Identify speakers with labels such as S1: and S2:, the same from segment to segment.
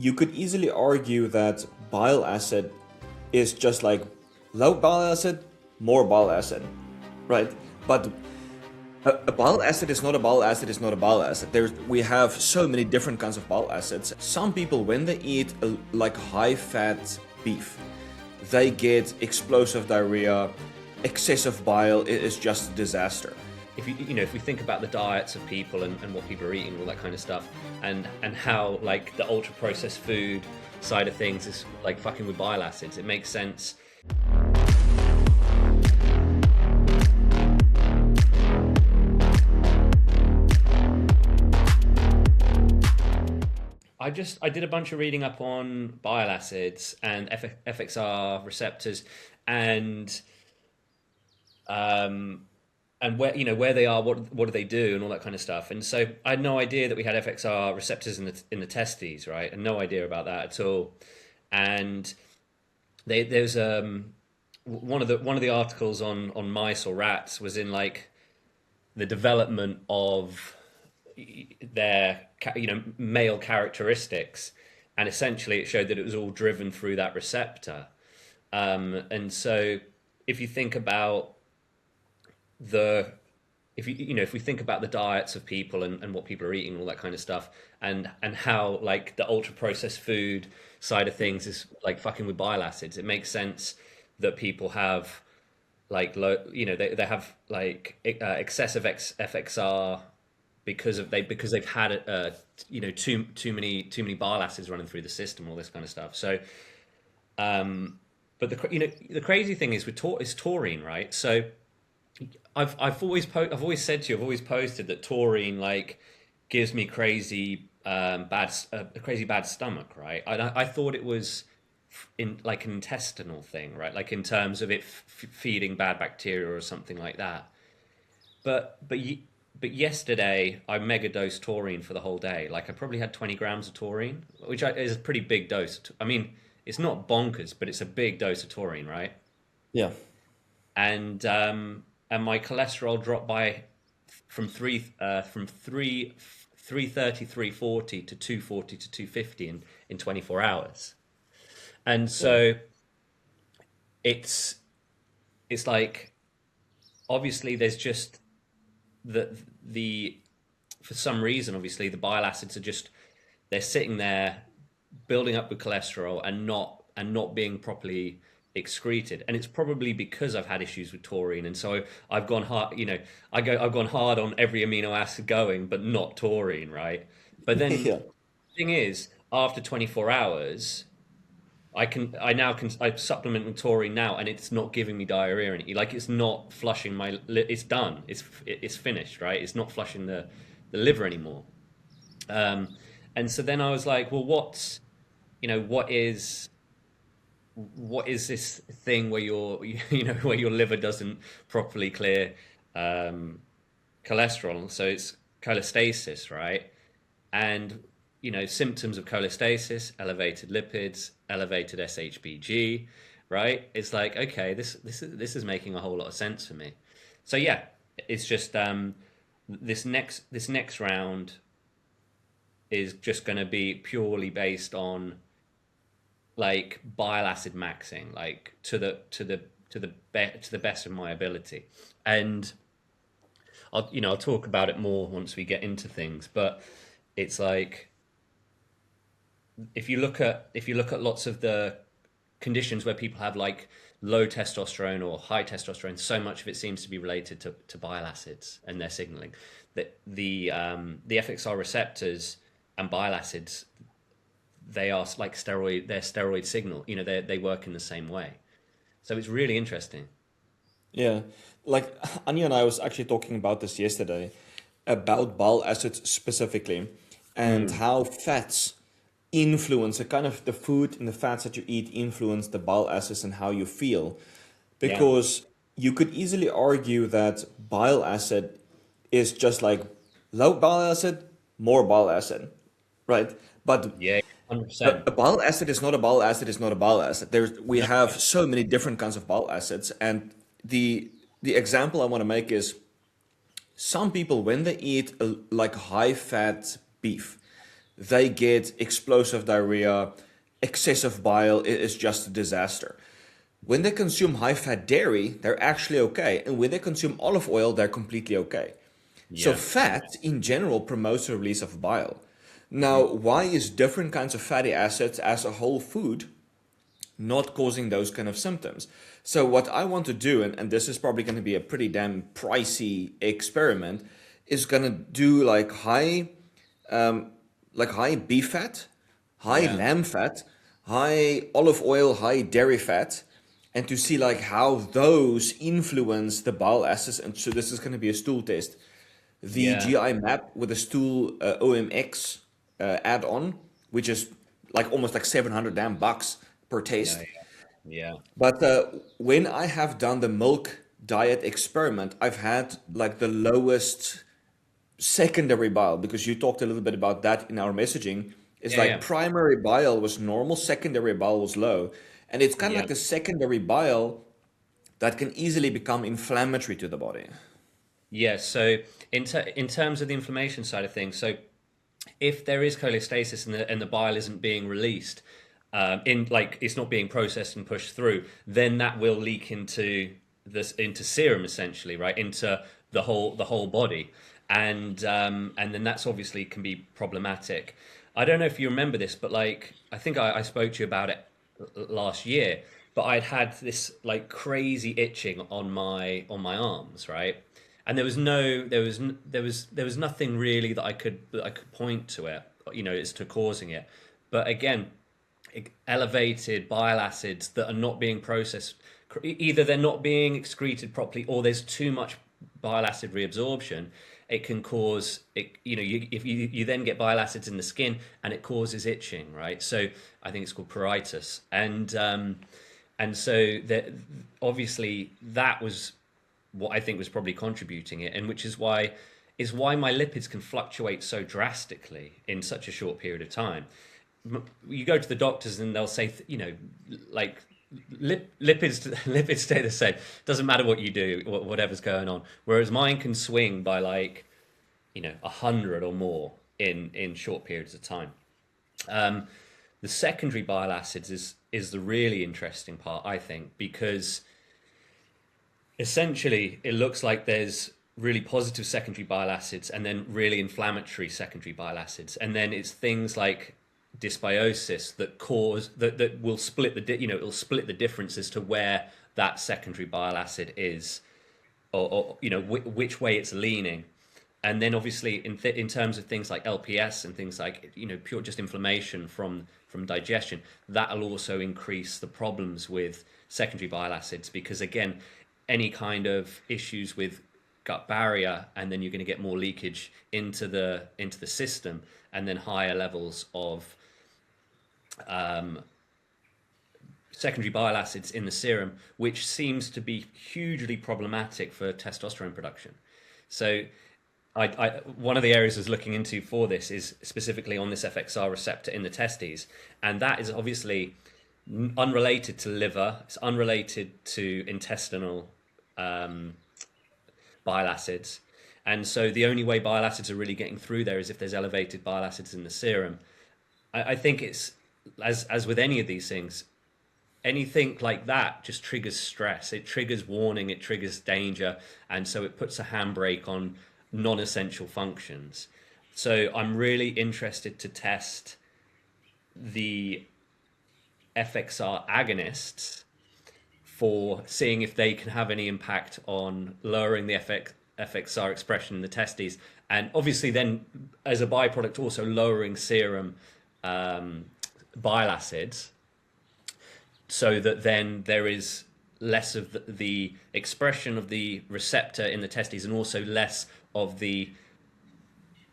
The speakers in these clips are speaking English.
S1: you could easily argue that bile acid is just like low bile acid, more bile acid, right? But a bile acid is not a bile acid is not a bile acid. We have so many different kinds of bile acids. Some people, when they eat like high-fat beef, they get explosive diarrhea, excessive bile. It is just a disaster.
S2: If we think about the diets of people and what people are eating, all that kind of stuff, and how like the ultra processed food side of things is like fucking with bile acids, it makes sense. I did a bunch of reading up on bile acids and FXR receptors, and um, and where they are, what do they do, and all that kind of stuff. And so I had no idea that we had FXR receptors in the testes, right? And no idea about that at all. And there's one of the articles on mice or rats was in like the development of their male characteristics, and essentially it showed that it was all driven through that receptor. And so if you think about the if we think about the diets of people and what people are eating, all that kind of stuff, and how like the ultra processed food side of things is like fucking with bile acids, it makes sense that people have like they have like excessive FXR because they've had too many bile acids running through the system, all this kind of stuff. So but the crazy thing is is taurine, right? So I've always said to you, I've always posted that taurine like gives me crazy bad stomach, right? I thought it was in like an intestinal thing, right? Like in terms of it feeding bad bacteria or something like that. But yesterday I mega dosed taurine for the whole day. Like I probably had 20 grams of taurine, is a pretty big dose. I mean, it's not bonkers, but it's a big dose of taurine, right?
S1: Yeah.
S2: And my cholesterol dropped by from 330 340 to 240 to 250 in 24 hours. And
S1: Yeah.
S2: so it's it's like obviously there's just the for some reason obviously the bile acids are just they're sitting there building up with cholesterol and not being properly excreted, and it's probably because I've had issues with taurine, and so I've gone hard. I've gone hard on every amino acid going, but not taurine, right? But then
S1: Yeah.
S2: the thing is, after 24 hours, I supplement with taurine now, and it's not giving me diarrhea, and like it's not flushing it's done, it's finished, right? It's not flushing the liver anymore. Um, and so then I was like, well, you know, what is this thing where where your liver doesn't properly clear um, cholesterol? So it's cholestasis, right? And symptoms of cholestasis: elevated lipids, elevated SHBG, right? It's like, okay, this is making a whole lot of sense for me. So yeah, it's just this next round is just going to be purely based on like bile acid maxing, like to the best of my ability. And I'll talk about it more once we get into things, but it's like if you look at lots of the conditions where people have like low testosterone or high testosterone, so much of it seems to be related to bile acids and their signaling. That the FXR receptors and bile acids, they are like they're steroid signal. They work in the same way. So it's really interesting.
S1: Yeah. Like Anya and I was actually talking about this yesterday about bile acids specifically and
S2: Mm.
S1: how fats influence the kind of the food and the fats that you eat influence the bile acids and how you feel.
S2: Yeah.
S1: Because you could easily argue that bile acid is just like low bile acid, more bile acid, right? But
S2: Yeah. 100%.
S1: a bile acid is not a bile acid is not a bile acid. We
S2: No.
S1: have so many different kinds of bile acids, and the example I want to make is some people when they eat like high fat beef, they get explosive diarrhea, excessive bile. It is just a disaster. When they consume high fat dairy, they're actually okay. And when they consume olive oil, they're completely okay. So
S2: Yeah.
S1: fat in general promotes the release of bile. Now, why is different kinds of fatty acids as a whole food not causing those kind of symptoms? So what I want to do, and this is probably going to be a pretty damn pricey experiment, is going to do like high beef fat, high
S2: Yeah.
S1: lamb fat, high olive oil, high dairy fat, and to see like how those influence the bile acids. And so this is going to be a stool test. The
S2: Yeah.
S1: GI map with a stool OMX add-on, which is like almost like 700 damn bucks per
S2: Yeah.
S1: test.
S2: Yeah.
S1: But when I have done the milk diet experiment, I've had like the lowest secondary bile, because you talked a little bit about that in our messaging. It's
S2: Yeah.
S1: like
S2: Yeah.
S1: primary bile was normal, secondary bile was low. And it's kind of
S2: Yeah.
S1: like the secondary bile that can easily become inflammatory to the body.
S2: Yeah. So in terms of the inflammation side of things, so if there is cholestasis and the bile isn't being released, in like it's not being processed and pushed through, then that will leak into this into serum essentially, right? Into the whole body, and then that's obviously can be problematic. I don't know if you remember this, but like I think I spoke to you about it last year. But I'd had this like crazy itching on my arms, right? And there was nothing really that I could point to it, as to causing it. But again, elevated bile acids that are not being processed, either they're not being excreted properly or there's too much bile acid reabsorption. It can cause it, if you then get bile acids in the skin and it causes itching, right? So I think it's called pruritus. And so that obviously that was what I think was probably contributing it, and which is why my lipids can fluctuate so drastically in such a short period of time. You go to the doctors and they'll say, like lipids lipids stay the same. Doesn't matter what you do, whatever's going on. Whereas mine can swing by like 100 or more in short periods of time. Um, the secondary bile acids is the really interesting part, I think, because essentially it looks like there's really positive secondary bile acids and then really inflammatory secondary bile acids, and then it's things like dysbiosis that will split it'll split the difference as to where that secondary bile acid is, or which way it's leaning. And then obviously in terms of things like LPS and things like pure just inflammation from digestion, that'll also increase the problems with secondary bile acids, because again, any kind of issues with gut barrier, and then you're going to get more leakage into the system, and then higher levels of um, secondary bile acids in the serum, which seems to be hugely problematic for testosterone production. So one of the areas I was looking into for this is specifically on this FXR receptor in the testes, and that is obviously unrelated to liver. It's unrelated to intestinal um, bile acids, and so the only way bile acids are really getting through there is if there's elevated bile acids in the serum. I think it's as with any of these things, anything like that just triggers stress. It triggers warning. It triggers danger, and so it puts a handbrake on non-essential functions. So I'm really interested to test the FXR agonists for seeing if they can have any impact on lowering the FXR expression in the testes, and obviously then as a byproduct also lowering serum bile acids, so that then there is less of the expression of the receptor in the testes, and also less of the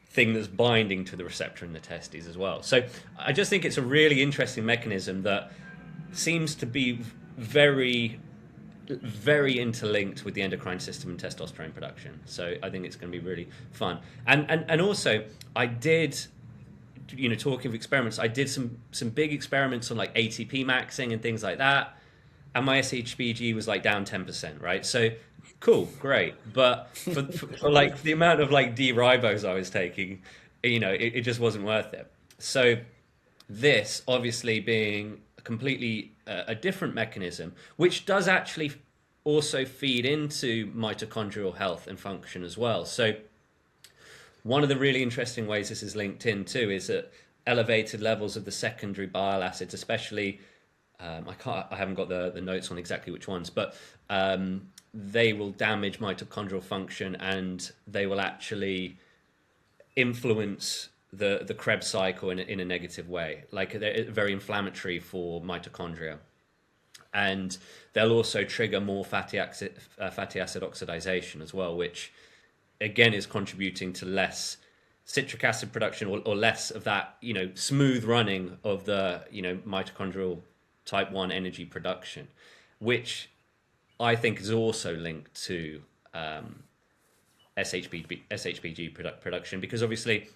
S2: thing that's binding to the receptor in the testes as well. So I just think it's a really interesting mechanism that seems to be very, very interlinked with the endocrine system and testosterone production. So I think it's going to be really fun. And also I did, talking of experiments, I did some big experiments on like ATP maxing and things like that, and my SHBG was like down 10%, right? So cool, great, but for like the amount of like D ribose I was taking, it just wasn't worth it. So this obviously being a completely a different mechanism, which does actually also feed into mitochondrial health and function as well. So one of the really interesting ways this is linked in too is that elevated levels of the secondary bile acids, especially I haven't got the notes on exactly which ones, but they will damage mitochondrial function and they will actually influence the Krebs cycle in a negative way. Like they're very inflammatory for mitochondria, and they'll also trigger more fatty acid oxidation as well, which again is contributing to less citric acid production or less of that smooth running of the mitochondrial type 1 energy production, which I think is also linked to SHBG production, because obviously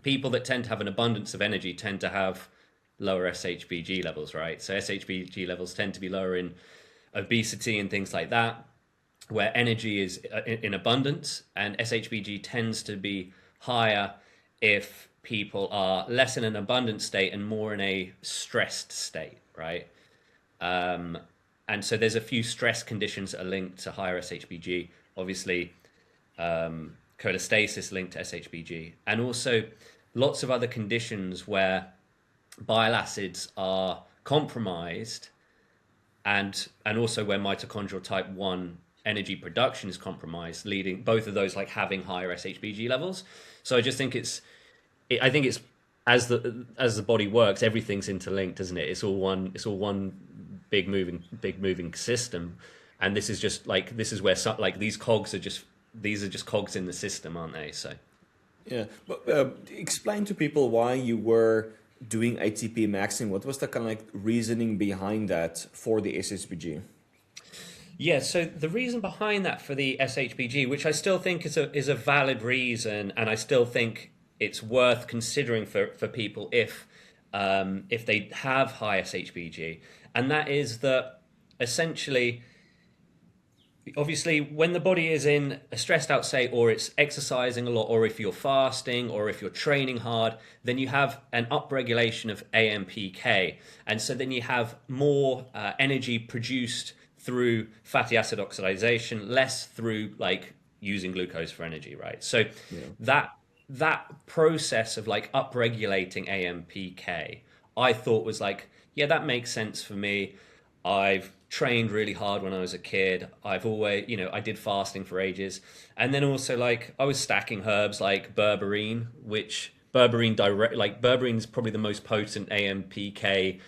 S2: people that tend to have an abundance of energy tend to have lower SHBG levels, right? So SHBG levels tend to be lower in obesity and things like that, where energy is in abundance, and SHBG tends to be higher if people are less in an abundant state and more in a stressed state, right? Um, and so there's a few stress conditions that are linked to higher SHBG. Obviously, cholestasis linked to SHBG, and also lots of other conditions where bile acids are compromised, and also where mitochondrial type 1 energy production is compromised, leading both of those like having higher SHBG levels. So I just think I think it's as the body works, everything's interlinked, isn't it? It's all one big moving system, and this is where like these are just cogs in the system, aren't they? So
S1: Yeah, but explain to people why you were doing ATP maxing. What was the kind of like reasoning behind that for the SSBG?
S2: yeah, so the reason behind that for the SHBG, which I still think is a valid reason, and I still think it's worth considering for people if they have high SHBG, and that is that essentially, obviously, when the body is in a stressed out state, or it's exercising a lot, or if you're fasting, or if you're training hard, then you have an upregulation of AMPK. And so then you have more energy produced through fatty acid oxidation, less through like using glucose for energy, right? So
S1: Yeah.
S2: that that process of like upregulating AMPK, I thought was like, yeah, that makes sense for me. I've trained really hard when I was a kid. I've always, I did fasting for ages. And then also like I was stacking herbs like berberine, which berberine is probably the most potent AMPK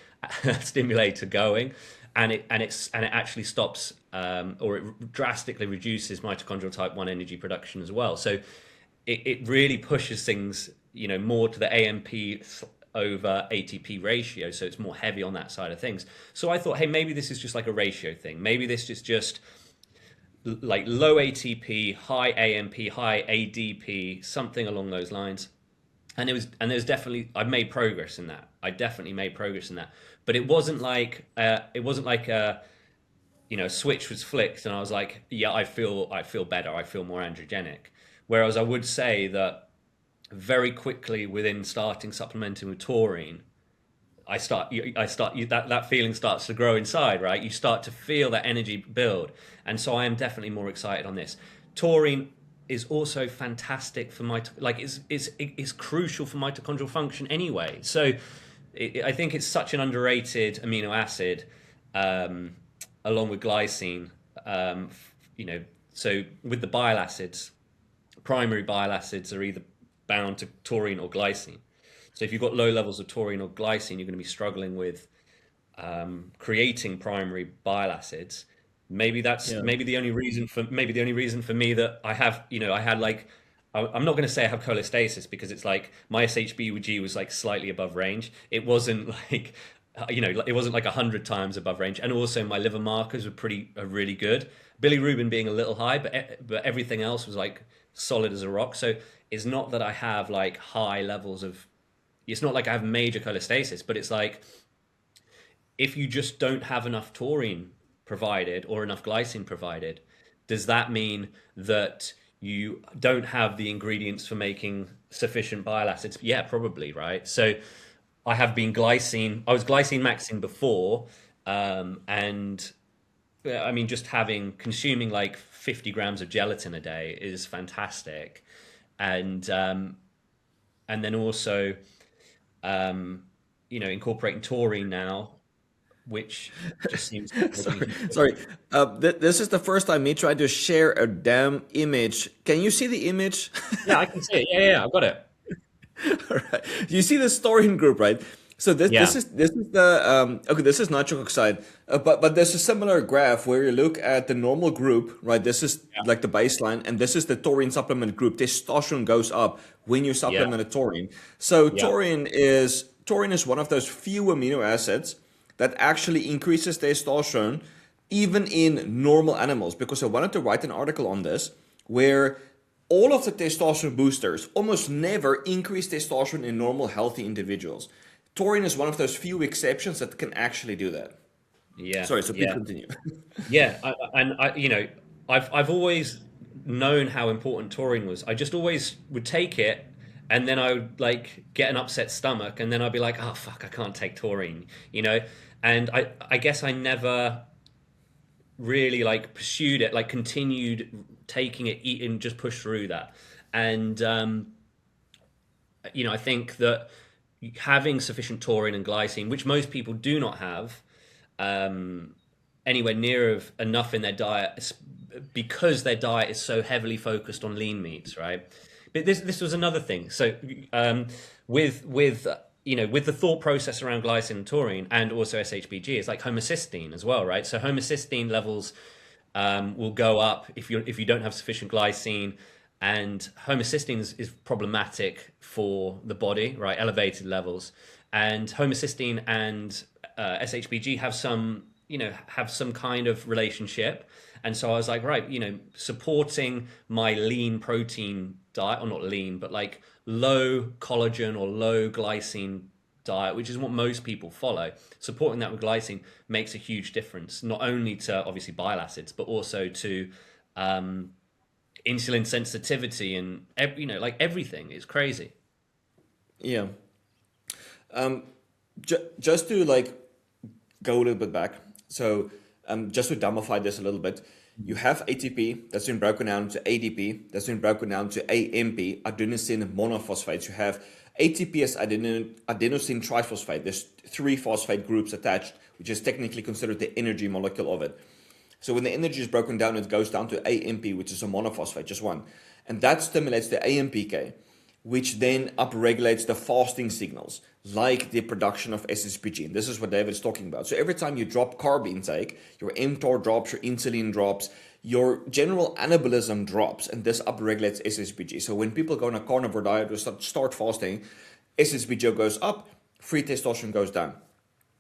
S2: stimulator going. And it actually stops or it drastically reduces mitochondrial type 1 energy production as well. So it really pushes things, more to the AMP over ATP ratio, so it's more heavy on that side of things. So I thought, hey, maybe this is just like a ratio thing. Maybe this is just like low ATP, high AMP, high ADP, something along those lines. And there's definitely I made progress in that. I definitely made progress in that. But it wasn't like a switch was flicked and I was like, yeah, I feel better. I feel more androgenic. Whereas I would say that very quickly within starting supplementing with taurine, that feeling starts to grow inside, right? You start to feel that energy build, and so I am definitely more excited on this. Taurine is also fantastic for is crucial for mitochondrial function anyway. So I think it's such an underrated amino acid, um, along with glycine. Um, you know, so with the bile acids, primary bile acids are either bound to taurine or glycine. So if you've got low levels of taurine or glycine, you're going to be struggling with creating primary bile acids.
S1: Yeah.
S2: Maybe the only reason for me that I have I had like I'm not going to say I have cholestasis, because it's like my SHBG was like slightly above range. It wasn't like it wasn't like 100 times above range, and also my liver markers are really good. Bilirubin being a little high, but everything else was like solid as a rock. So it's not that I have like high levels of. It's not like I have major cholestasis, but it's like if you just don't have enough taurine provided or enough glycine provided, does that mean that you don't have the ingredients for making sufficient bile acids. Yeah, probably, right? So I have been glycine. I was glycine maxing before, and I mean, just having consuming like 50 grams of gelatin a day is fantastic, and and then also um, incorporating taurine now, which just seems to make a
S1: Sorry,
S2: huge
S1: sorry.
S2: difference.
S1: This is the first time me trying to share a damn image. Can you see the image?
S2: Yeah, I can see it. Yeah, yeah, I've got it.
S1: Right. You see the storing group, right? So
S2: Yeah,
S1: this is the okay. This is nitric oxide, but there's a similar graph where you look at the normal group, right? This is
S2: yeah,
S1: like the baseline, and this is the taurine supplement group. Testosterone goes up when you
S2: yeah,
S1: supplement a taurine. So
S2: yeah,
S1: taurine is one of those few amino acids that actually increases testosterone even in normal animals. Because I wanted to write an article on this where all of the testosterone boosters almost never increase testosterone in normal healthy individuals. Taurine is one of those few exceptions that can actually do that.
S2: yeah,
S1: Sorry, so please
S2: yeah,
S1: continue.
S2: yeah. And I've always known how important taurine was. I just always would take it, and then I would like get an upset stomach, and then I'd be like, oh fuck, I can't take taurine, you know. And I guess I never really like pursued it, like continued taking it, eating, just push through that. And I think that having sufficient taurine and glycine, which most people do not have um, anywhere near of enough in their diet, because their diet is so heavily focused on lean meats, right? But this was another thing. So with the thought process around glycine and taurine, and also SHBG, it's like homocysteine as well, right? So homocysteine levels will go up if you don't have sufficient glycine, and homocysteine is problematic for the body, right? Elevated levels, and homocysteine and SHBG have some kind of relationship. And so I was like, right, supporting my lean protein diet, or not lean, but like low collagen or low glycine diet, which is what most people follow. Supporting that with glycine makes a huge difference, not only to obviously bile acids, but also to um, insulin sensitivity and like everything. It's crazy.
S1: Yeah. Just to like go a little bit back. So just to dumbify this a little bit, you have ATP that's been broken down to ADP, that's been broken down to AMP, adenosine monophosphates. You have ATP as adenosine triphosphate. There's three phosphate groups attached, which is technically considered the energy molecule of it. So when the energy is broken down, it goes down to AMP, which is a monophosphate, just one. And that stimulates the AMPK, which then upregulates the fasting signals, like the production of SSPG. And this is what David is talking about. So every time you drop carb intake, your mTOR drops, your insulin drops, your general anabolism drops, and this upregulates SSPG. So when people go on a carnivore diet or start fasting, SSPG goes up, free testosterone goes down.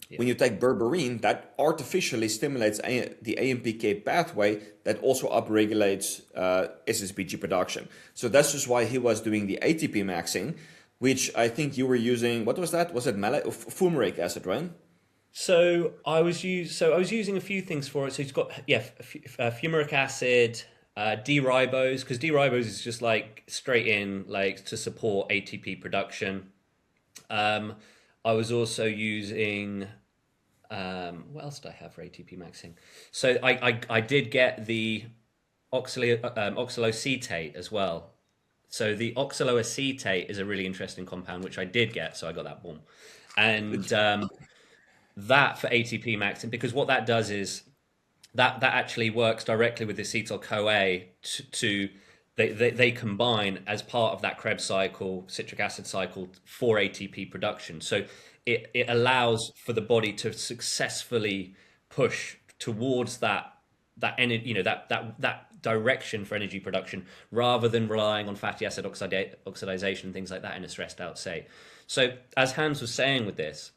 S2: Yeah.
S1: When you take berberine, that artificially stimulates the AMPK pathway that also upregulates SSPG production. So that's just why he was doing the ATP maxing, which I think you were using. What was that? Was it fumaric acid, right?
S2: So I was using a few things for it. So it's got fumaric acid, D-ribose, because D-ribose is just like straight in like to support ATP production. Um, I was also using what else did I have for ATP maxing? So I did get the oxaloacetate as well. So the oxaloacetate is a really interesting compound, which I did get. So I got that boom, and that for ATP maxing, because what that does is that actually works directly with the acetyl CoA to they combine as part of that Krebs cycle, citric acid cycle for ATP production. So it allows for the body to successfully push towards that energy, that direction for energy production, rather than relying on fatty acid oxidation, things like that in a stressed out state. So as Hans was saying with this,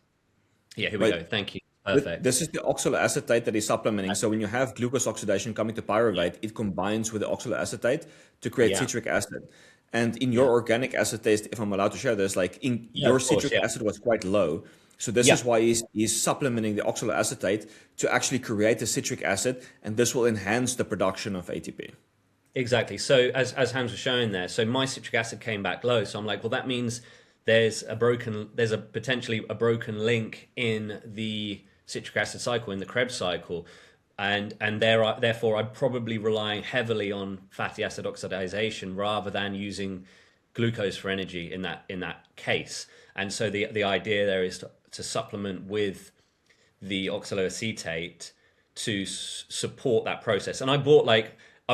S2: yeah, here we
S1: Right.
S2: go. Thank you. Perfect.
S1: This is the oxaloacetate that he's supplementing. So when you have glucose oxidation coming to pyruvate, it combines with the oxaloacetate to create
S2: Yeah.
S1: citric acid. And in your
S2: Yeah.
S1: organic acid taste, if I'm allowed to share this, like in
S2: Yeah,
S1: your
S2: of course.
S1: citric
S2: Yeah.
S1: acid was quite low. So this
S2: Yeah.
S1: is why he's supplementing the oxaloacetate to actually create the citric acid, and this will enhance the production of ATP.
S2: Exactly. So as Hans was showing there, so my citric acid came back low. So I'm like, well, that means there's a potentially a broken link in the citric acid cycle, in the Krebs cycle, therefore I'm probably relying heavily on fatty acid oxidation rather than using glucose for energy in that case. And so the idea there is to supplement with the oxaloacetate to support that process. And I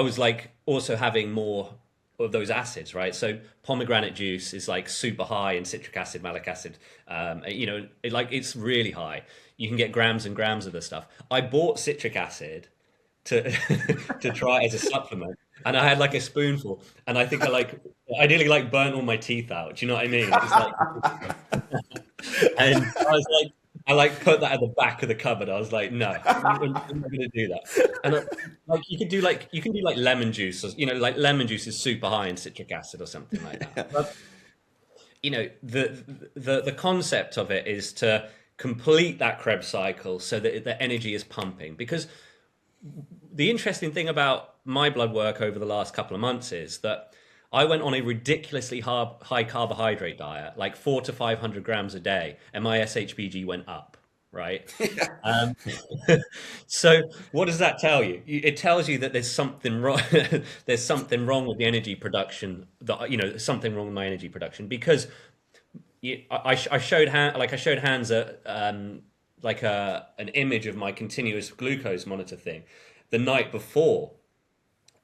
S2: was like also having more of those acids, right? So pomegranate juice is like super high in citric acid, malic acid. It's really high. You can get grams and grams of the stuff. I bought citric acid to to try as a supplement, and I had like a spoonful, and I think I nearly like burnt all my teeth out. Do you know what I mean? It was like, and I was like, I like put that at the back of the cupboard. I was like, no, I'm not going to do that. And like you can do like lemon juice, or, like lemon juice is super high in citric acid or something like that. But the concept of it is to complete that Krebs cycle so that the energy is pumping. Because the interesting thing about my blood work over the last couple of months is that I went on a ridiculously high carbohydrate diet, like 400 to 500 grams a day, and my SHBG went up, right? Um, so what does that tell you? It tells you that there's something wrong. There's something wrong with the energy production. Something wrong with my energy production because I showed I showed Hans an image of my continuous glucose monitor thing the night before,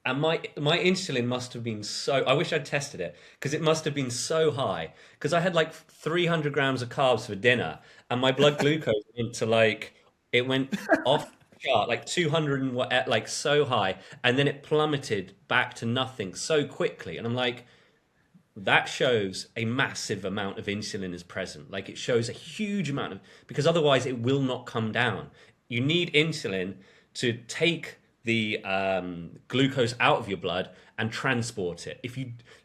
S2: and my insulin must have been so. I wish I'd tested it because it must have been so high because I had like 300 grams of carbs for dinner, and my blood glucose went to like it went off the chart like 200 and what like so high, and then it plummeted back to nothing so quickly, and I'm like, that shows a massive amount of insulin is present. Like it shows a huge amount of, because otherwise it will not come down. You need insulin to take the glucose out of your blood and transport it.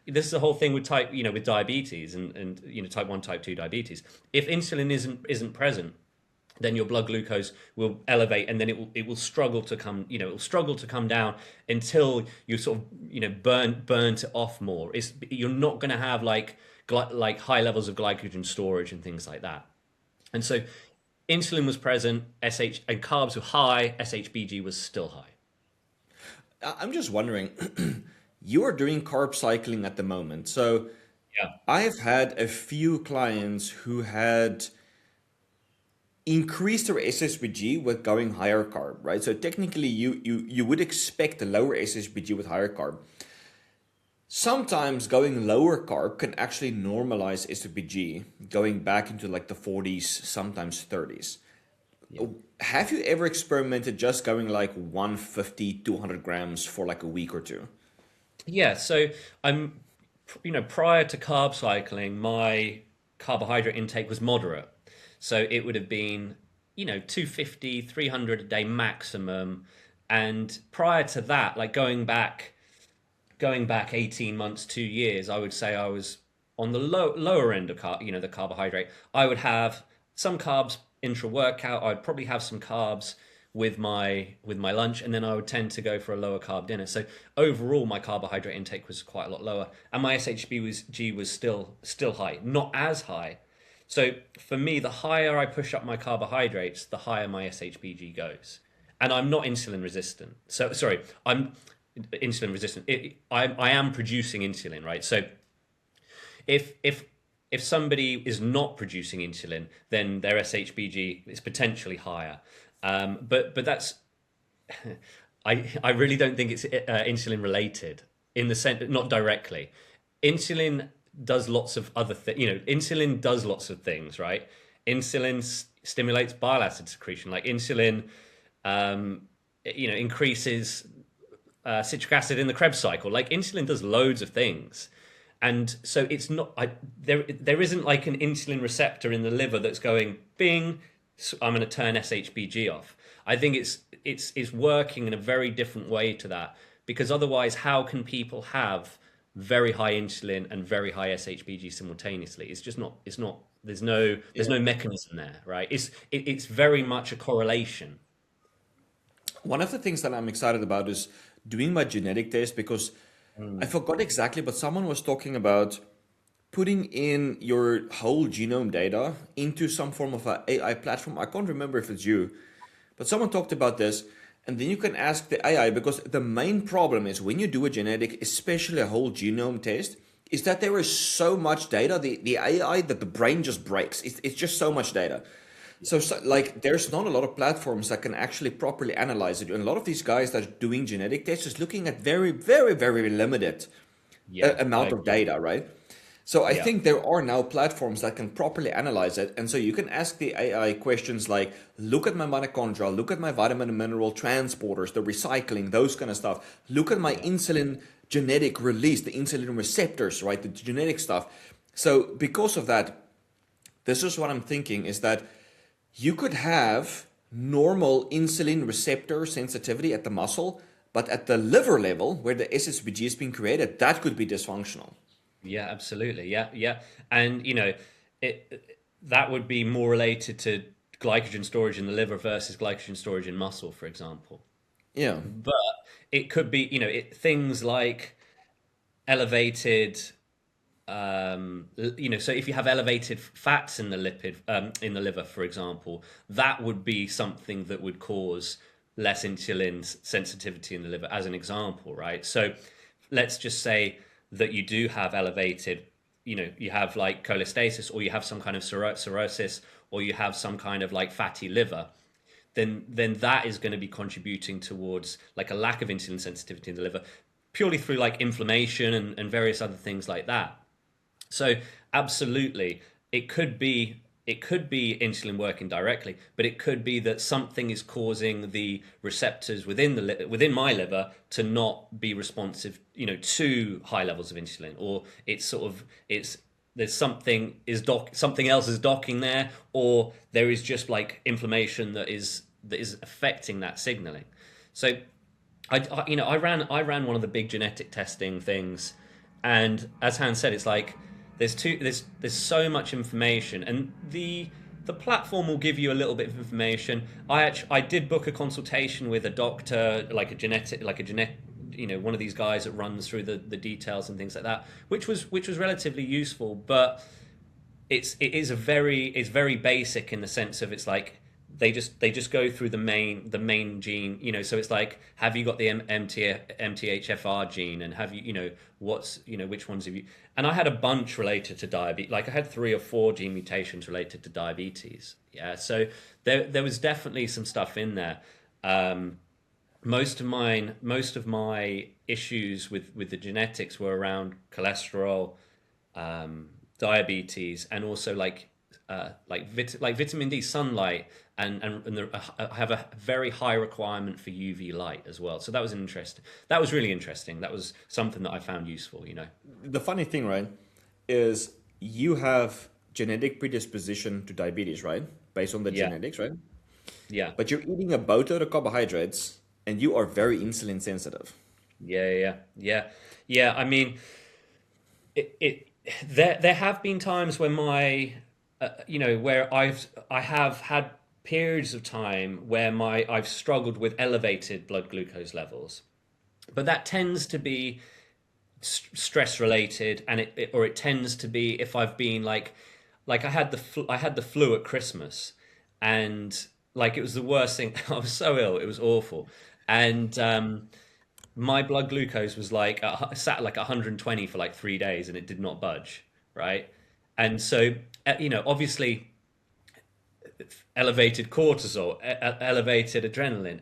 S2: This is the whole thing with with diabetes and type 1, type 2 diabetes. If insulin isn't present, then your blood glucose will elevate, and then it will struggle to come it will struggle to come down until you sort of burnt it off more. You're not going to have like high levels of glycogen storage and things like that. And so insulin was present, and carbs were high, SHBG was still high.
S1: I'm just wondering, you are doing carb cycling at the moment. So
S2: Yeah.
S1: I've had a few clients who had increased their SSBG with going higher carb, right? So technically you would expect a lower SSBG with higher carb. Sometimes going lower carb can actually normalize SSBG, going back into like the 40s, sometimes 30s.
S2: Yeah.
S1: Have you ever experimented just going like 150, 200 grams for like a week or two?
S2: Yeah, so prior to carb cycling, my carbohydrate intake was moderate. So it would have been, 250, 300 a day maximum. And prior to that, like going back 18 months, 2 years, I would say I was on the lower end of the carbohydrate. I would have some carbs intra workout. I'd probably have some carbs with my lunch, and then I would tend to go for a lower carb dinner. So overall, my carbohydrate intake was quite a lot lower, and my SHBG was still high, not as high. So for me, the higher I push up my carbohydrates, the higher my SHBG goes. And I'm not insulin resistant. So sorry, I'm insulin resistant. I am producing insulin, right? So if if if somebody is not producing insulin, then their SHBG is potentially higher. But that's I really don't think it's insulin related in the sense, not directly. Insulin does lots of other things. Insulin does lots of things, right? Insulin stimulates bile acid secretion. Like insulin, increases citric acid in the Krebs cycle. Like insulin does loads of things, and so it's not. There isn't like an insulin receptor in the liver that's going bing. I'm going to turn SHBG off. I think it's working in a very different way to that, because otherwise, how can people have very high insulin and very high SHBG simultaneously? It's just not. It's not. There's no mechanism there, right? It's very much a correlation.
S1: One of the things that I'm excited about is doing my genetic test because I
S2: Mm.
S1: forgot exactly, but someone was talking about putting in your whole genome data into some form of a AI platform. I can't remember if it's you, but someone talked about this. And then you can ask the AI because the main problem is when you do a genetic, especially a whole genome test, is that there is so much data, the AI, that the brain just breaks. It's just so much data. So, like, there's not a lot of platforms that can actually properly analyze it. And a lot of these guys that are doing genetic tests is looking at very, very, very limited
S2: Yeah, I
S1: amount of
S2: agree.
S1: data, right? So I
S2: Yeah,
S1: think there are now platforms that can properly analyze it. And so you can ask the AI questions like, look at my mitochondria, look at my vitamin and mineral transporters, the recycling, those kind of stuff. Look at my
S2: yeah,
S1: insulin genetic release, the insulin receptors, right? The genetic stuff. So because of that, this is what I'm thinking is that you could have normal insulin receptor sensitivity at the muscle, but at the liver level, where the SSBG is being created, that could be dysfunctional.
S2: yeah, absolutely. Yeah, yeah. And that would be more related to glycogen storage in the liver versus glycogen storage in muscle, for example.
S1: Yeah.
S2: But it could be, things like elevated so if you have elevated fats in the lipid in the liver, for example, that would be something that would cause less insulin sensitivity in the liver, as an example, right? So let's just say that you do have elevated, you have like cholestasis, or you have some kind of cirrhosis, or you have some kind of like fatty liver. Then that is going to be contributing towards like a lack of insulin sensitivity in the liver, purely through like inflammation and various other things like that. So absolutely, it could be insulin working directly, but it could be that something is causing the receptors within my liver to not be responsive, to high levels of insulin, or it's sort of it's there's something else is docking there, or there is just like inflammation that is affecting that signaling. So I ran one of the big genetic testing things, and as Hans said, it's like there's so much information, and the platform will give you a little bit of information. I did book a consultation with a doctor, like a genetic, one of these guys that runs through the details and things like that, which was relatively useful, but it's very basic in the sense of it's like they just go through the main gene, so it's like, have you got the MTHFR gene, and have which ones have you, and I had a bunch related to diabetes, like I had 3 or 4 gene mutations related to diabetes. Yeah, so there was definitely some stuff in there. um, most of my issues with the genetics were around cholesterol, um, diabetes, and also like vitamin D, sunlight, and I have a very high requirement for UV light as well. So that was really interesting. That was something that I found useful.
S1: The funny thing, right, is you have genetic predisposition to diabetes, right? Based on the
S2: Yeah,
S1: genetics, right?
S2: yeah,
S1: But you're eating a boatload of carbohydrates and you are very insulin sensitive.
S2: yeah, yeah, yeah, yeah. I mean, it there have been times when where I have had periods of time where my I've struggled with elevated blood glucose levels, but that tends to be stress related, and it tends to be if I've been like I had the flu at Christmas, and like it was the worst thing. I was so ill, it was awful, and my blood glucose was like sat at like 120 for like 3 days, and it did not budge, right? And so obviously elevated cortisol, elevated adrenaline,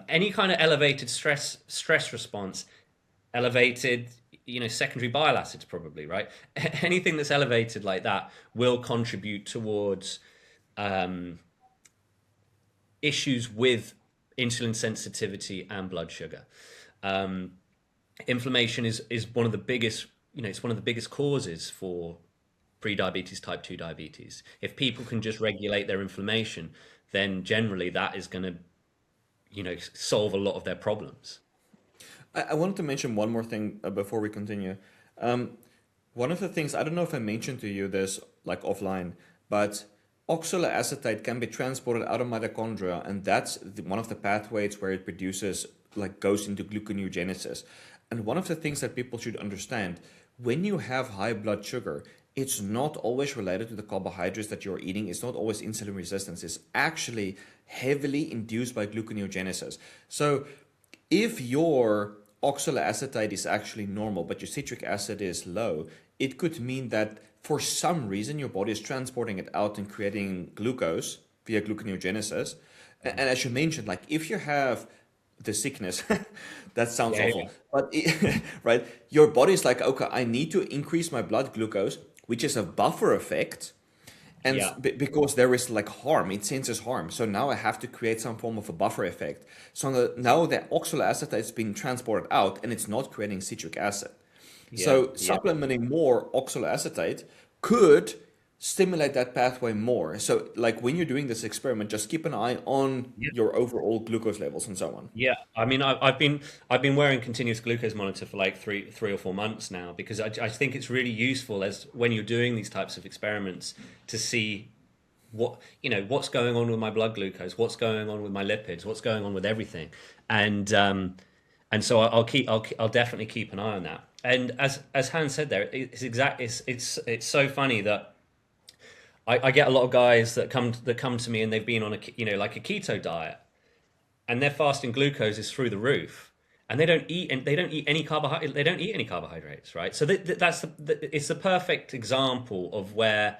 S2: any kind of elevated stress response, elevated secondary bile acids, probably, right? Anything that's elevated like that will contribute towards um, issues with insulin sensitivity and blood sugar. um, Inflammation is one of the biggest, it's one of the biggest causes for pre-diabetes, type 2 diabetes. If people can just regulate their inflammation, then generally that is going to solve a lot of their problems.
S1: I wanted to mention one more thing before we continue. Um, One of the things, I don't know if I mentioned to you this like offline, but oxaloacetate can be transported out of mitochondria, and that's one of the pathways where it produces like goes into gluconeogenesis. And one of the things that people should understand, when you have high blood sugar, it's not always related to the carbohydrates that you're eating. It's not always insulin resistance. It's actually heavily induced by gluconeogenesis. So if your oxaloacetate is actually normal, but your citric acid is low, it could mean that for some reason your body is transporting it out and creating glucose via gluconeogenesis. And as you mentioned, like if you have the sickness, that sounds
S2: Yeah, yeah,
S1: awful, but right, your body's like, okay, I need to increase my blood glucose, which is a buffer effect. And
S2: yeah,
S1: because there is like harm, it senses harm. So now I have to create some form of a buffer effect. So now the oxaloacetate is being transported out and it's not creating citric acid.
S2: yeah,
S1: So
S2: yeah,
S1: supplementing more oxaloacetate could stimulate that pathway more. So like when you're doing this experiment, just keep an eye on
S2: yeah.
S1: your overall glucose levels and so on.
S2: Yeah, I mean, I've been wearing continuous glucose monitor for like three or 4 months now because I think it's really useful as when you're doing these types of experiments to see what's going on with my blood glucose, what's going on with my lipids, what's going on with everything, and so I'll definitely keep an eye on that. And as Hans said there, it's so funny that I get a lot of guys that come to me and they've been on like a keto diet and their fasting glucose is through the roof and they don't eat any carbohydrates, right? So it's the perfect example of where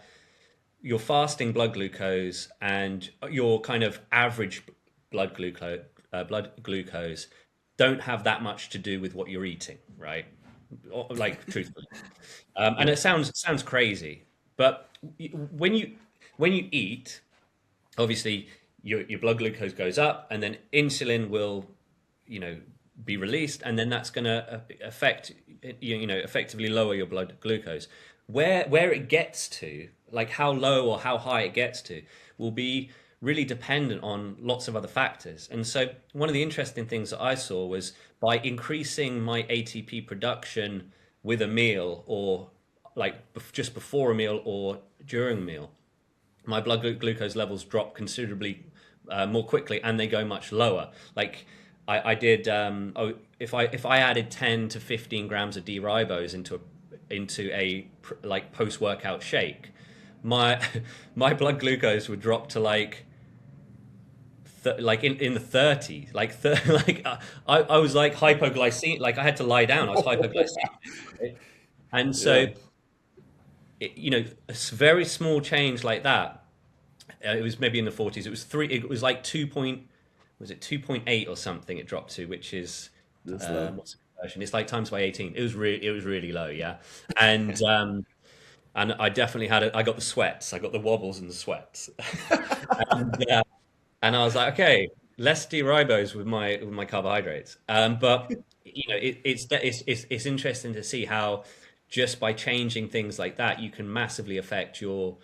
S2: your fasting blood glucose and your kind of average blood glucose don't have that much to do with what you're eating, right? Like truthfully. And
S1: Yeah.
S2: it sounds crazy, but when you eat, obviously your blood glucose goes up, and then insulin will, you know, be released, and then that's going to affect effectively lower your blood glucose. Where it gets to, like how low or how high it gets to, will be really dependent on lots of other factors. And so one of the interesting things that I saw was by increasing my ATP production with a meal or like just before a meal or during a meal, my glucose levels drop considerably more quickly, and they go much lower. Like I did, if I added 10 to 15 grams of D-ribose into a like post workout shake, my my blood glucose would drop to like in the 30s, like I was like hypoglycemic, like I had to lie down. I was hypoglycemic, right? And so
S1: Yeah.
S2: a very small change like that, it was maybe in the 40s. It was three. It was like 2.8 or something. It dropped to, which is
S1: That's low.
S2: what's the conversion? It's like times by 18. It was really low, yeah. And I definitely had it. I got the sweats. I got the wobbles and the sweats. and, uh, and I was like, okay, less D-ribose with my carbohydrates. But it's interesting to see how just by changing things like that, you can massively affect your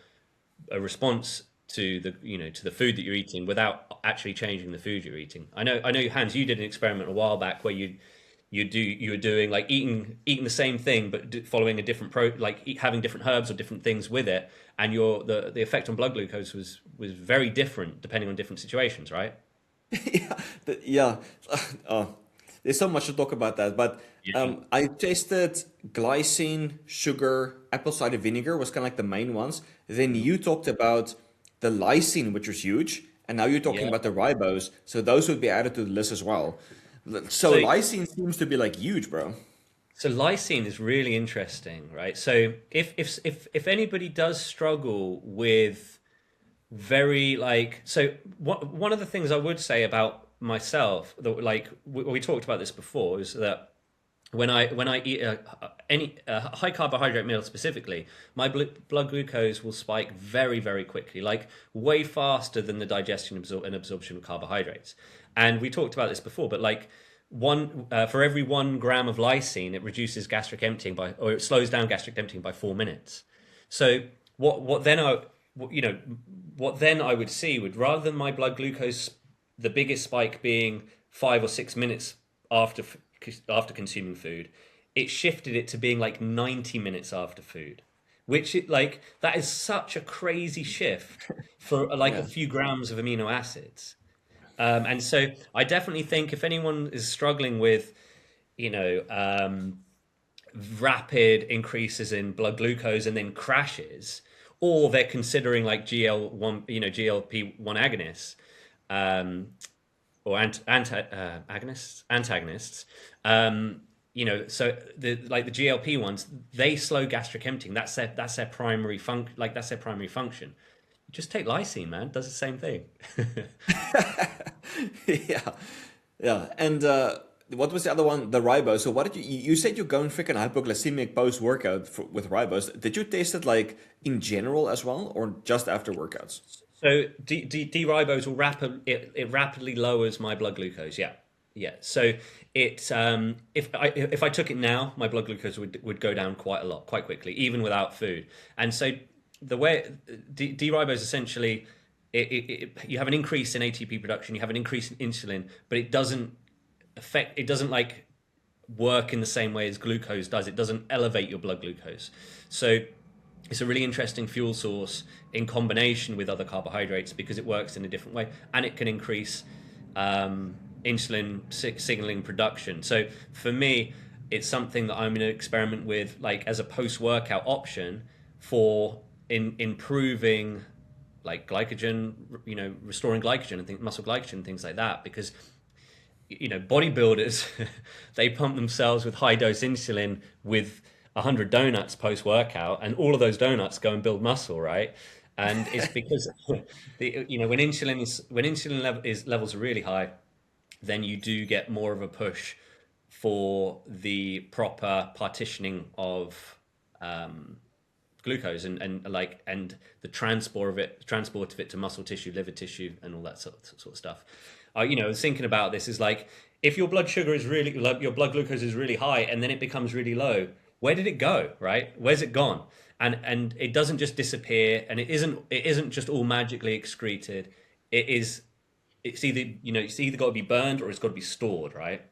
S2: a response to the food that you're eating without actually changing the food you're eating. I know, Hans, you did an experiment a while back where you were doing like eating the same thing but following a different having different herbs or different things with it, and the effect on blood glucose was very different depending on different situations, right?
S1: Yeah, yeah. Oh, there's so much to talk about that. But
S2: Yeah.
S1: I tasted glycine, sugar, apple cider vinegar was kind of like the main ones. Then
S2: Mhm.
S1: you talked about the lysine, which was huge, and now you're talking
S2: Yeah.
S1: about the ribose. So those would be added to the list as well. So
S2: So
S1: lysine seems to be like huge, bro.
S2: So lysine is really interesting, right? So if anybody does struggle with very one of the things I would say about myself that like we talked about this before is that when I eat a high carbohydrate meal specifically, my blood glucose will spike very very quickly, like way faster than the digestion and absorption of carbohydrates. And we talked about this before, but like one for every 1 gram of lysine, it reduces gastric emptying or it slows down gastric emptying by 4 minutes. So what then you know what then I would see would, rather than my blood glucose, the biggest spike being 5 or 6 minutes after after consuming food, it shifted it to being like 90 minutes after food, which like that is such a crazy shift for like a
S1: Yeah.
S2: few grams of amino acids. And so I definitely think if anyone is struggling with, you know, rapid increases in blood glucose and then crashes, or they're considering like GL1, GLP-1 agonists, um, or antagonists. Um, so the GLP ones, they slow gastric emptying. That's their primary that's their primary function. Just take lysine, man. It does the same thing.
S1: Yeah, yeah. And what was the other one? The ribose. So what did you said you're going freaking hypoglycemic post workout with ribose? Did you taste it like in general as well, or just after workouts?
S2: So D-ribose will it rapidly lowers my blood glucose. Yeah, yeah. So if I took it now, my blood glucose would go down quite a lot, quite quickly, even without food. And so the way D-ribose essentially, you have an increase in ATP production, you have an increase in insulin, but it doesn't like work in the same way as glucose does. It doesn't elevate your blood glucose. So it's a really interesting fuel source in combination with other carbohydrates because it works in a different way and it can increase insulin signaling production. So for me, it's something that I'm going to experiment with, like as a post-workout option for improving like glycogen, restoring glycogen and muscle glycogen, things like that. Because bodybuilders, they pump themselves with high dose insulin with 100 donuts post workout, and all of those donuts go and build muscle, right? And it's because when insulin levels are really high, then you do get more of a push for the proper partitioning of glucose and the transport of it to muscle tissue, liver tissue, and all that sort of stuff. I was thinking about this is like if your blood sugar is really like your blood glucose is really high and then it becomes really low, where did it go, right? Where's it gone? And it doesn't just disappear, and it isn't just all magically excreted. It's either got to be burned or it's got to be stored, right?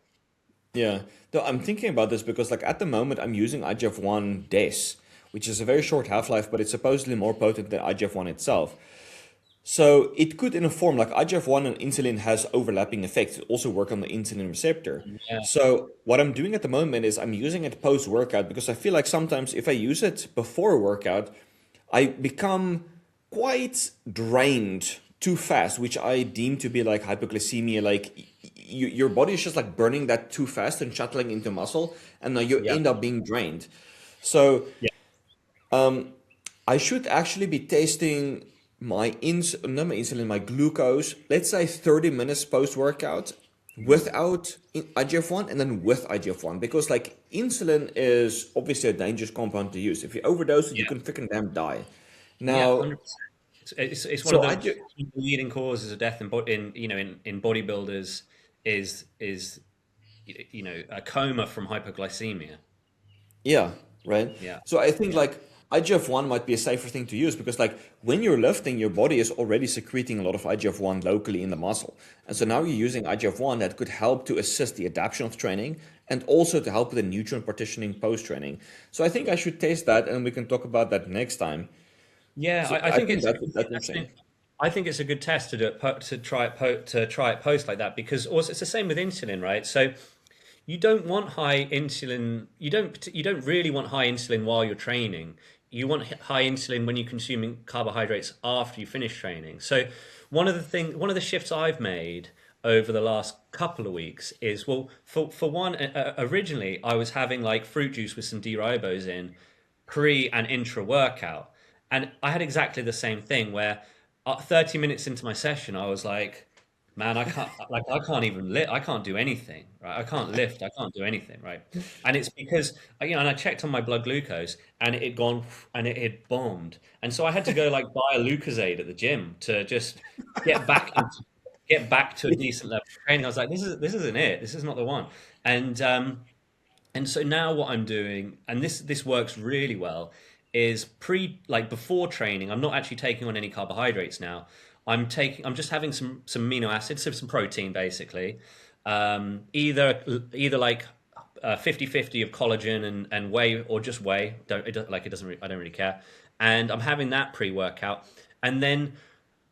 S1: Yeah. No, I'm thinking about this because like at the moment I'm using IGF-1 DES, which is a very short half-life, but it's supposedly more potent than IGF-1 itself. So it could, in a form, like IGF-1 and insulin has overlapping effects. It also work on the insulin receptor.
S2: Yeah,
S1: So what I'm doing at the moment is I'm using it post-workout because I feel like sometimes if I use it before a workout, I become quite drained too fast, which I deem to be like hypoglycemia. Like your body is just like burning that too fast and shuttling into muscle, and then you
S2: yeah,
S1: end up being drained. So
S2: yeah.
S1: I should actually be tasting not my insulin, my glucose, let's say 30 minutes post workout without IGF-1 and then with IGF-1 because like insulin is obviously a dangerous compound to use. If you overdose it, you
S2: Yeah,
S1: can freaking damn die.
S2: yeah,
S1: Now,
S2: 100%. It's one of
S1: so
S2: the leading causes of death in bodybuilders is a coma from hypoglycemia.
S1: yeah, right.
S2: Yeah,
S1: So I think
S2: yeah,
S1: like IGF-1 might be a safer thing to use because like when you're lifting, your body is already secreting a lot of IGF-1 locally in the muscle. And so now you're using IGF-1 that could help to assist the adaptation of training and also to help with the nutrient partitioning post training. So I think I should taste that and we can talk about that next time.
S2: yeah.
S1: So
S2: I
S1: I
S2: think
S1: think
S2: it's
S1: that's
S2: I
S1: interesting.
S2: think I think it's a good test to do it to try it post like that because also it's the same with insulin, right? So you don't want high insulin. You don't really want high insulin while you're training. You want high insulin when you're consuming carbohydrates after you finish training. So one of the shifts I've made over the last couple of weeks is, well, for one, originally I was having like fruit juice with some D-ribose in pre and intra workout, and I had exactly the same thing where 30 minutes into my session I was like, man, I can't even lift. I can't do anything, right? I can't lift. I can't do anything, right? And it's because and I checked on my blood glucose, and it had gone, and it had bombed, and so I had to go like buy a Lucozade at the gym to just get back into, get back to a decent level of training. I was like, this isn't it. This is not the one. And so now what I'm doing, and this works really well, is before training, I'm not actually taking on any carbohydrates now. I'm just having some amino acids, so some protein basically. Either like 50-50 of collagen and whey, or just whey. Don't it, do- like it doesn't. I don't really care. And I'm having that pre-workout, and then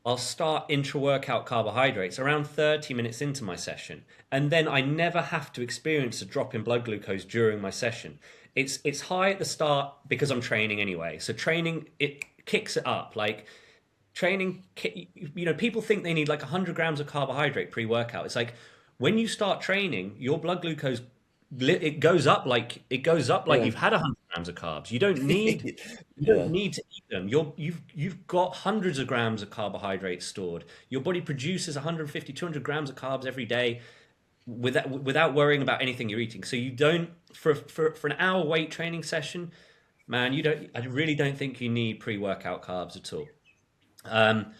S2: I'll start intra-workout carbohydrates around 30 minutes into my session, and then I never have to experience a drop in blood glucose during my session. It's high at the start because I'm training anyway. So training, it kicks it up. Like training, people think they need like 100 grams of carbohydrate pre-workout. It's like when you start training, your blood glucose it goes up like
S1: Yeah.
S2: you've had 100 grams of carbs. You don't
S1: Yeah.
S2: need to eat them. You've got hundreds of grams of carbohydrates stored. Your body produces 150, 200 grams of carbs every day without worrying about anything you're eating. So you don't for an hour weight training session, man. You don't. I really don't think you need pre-workout carbs at all. Um,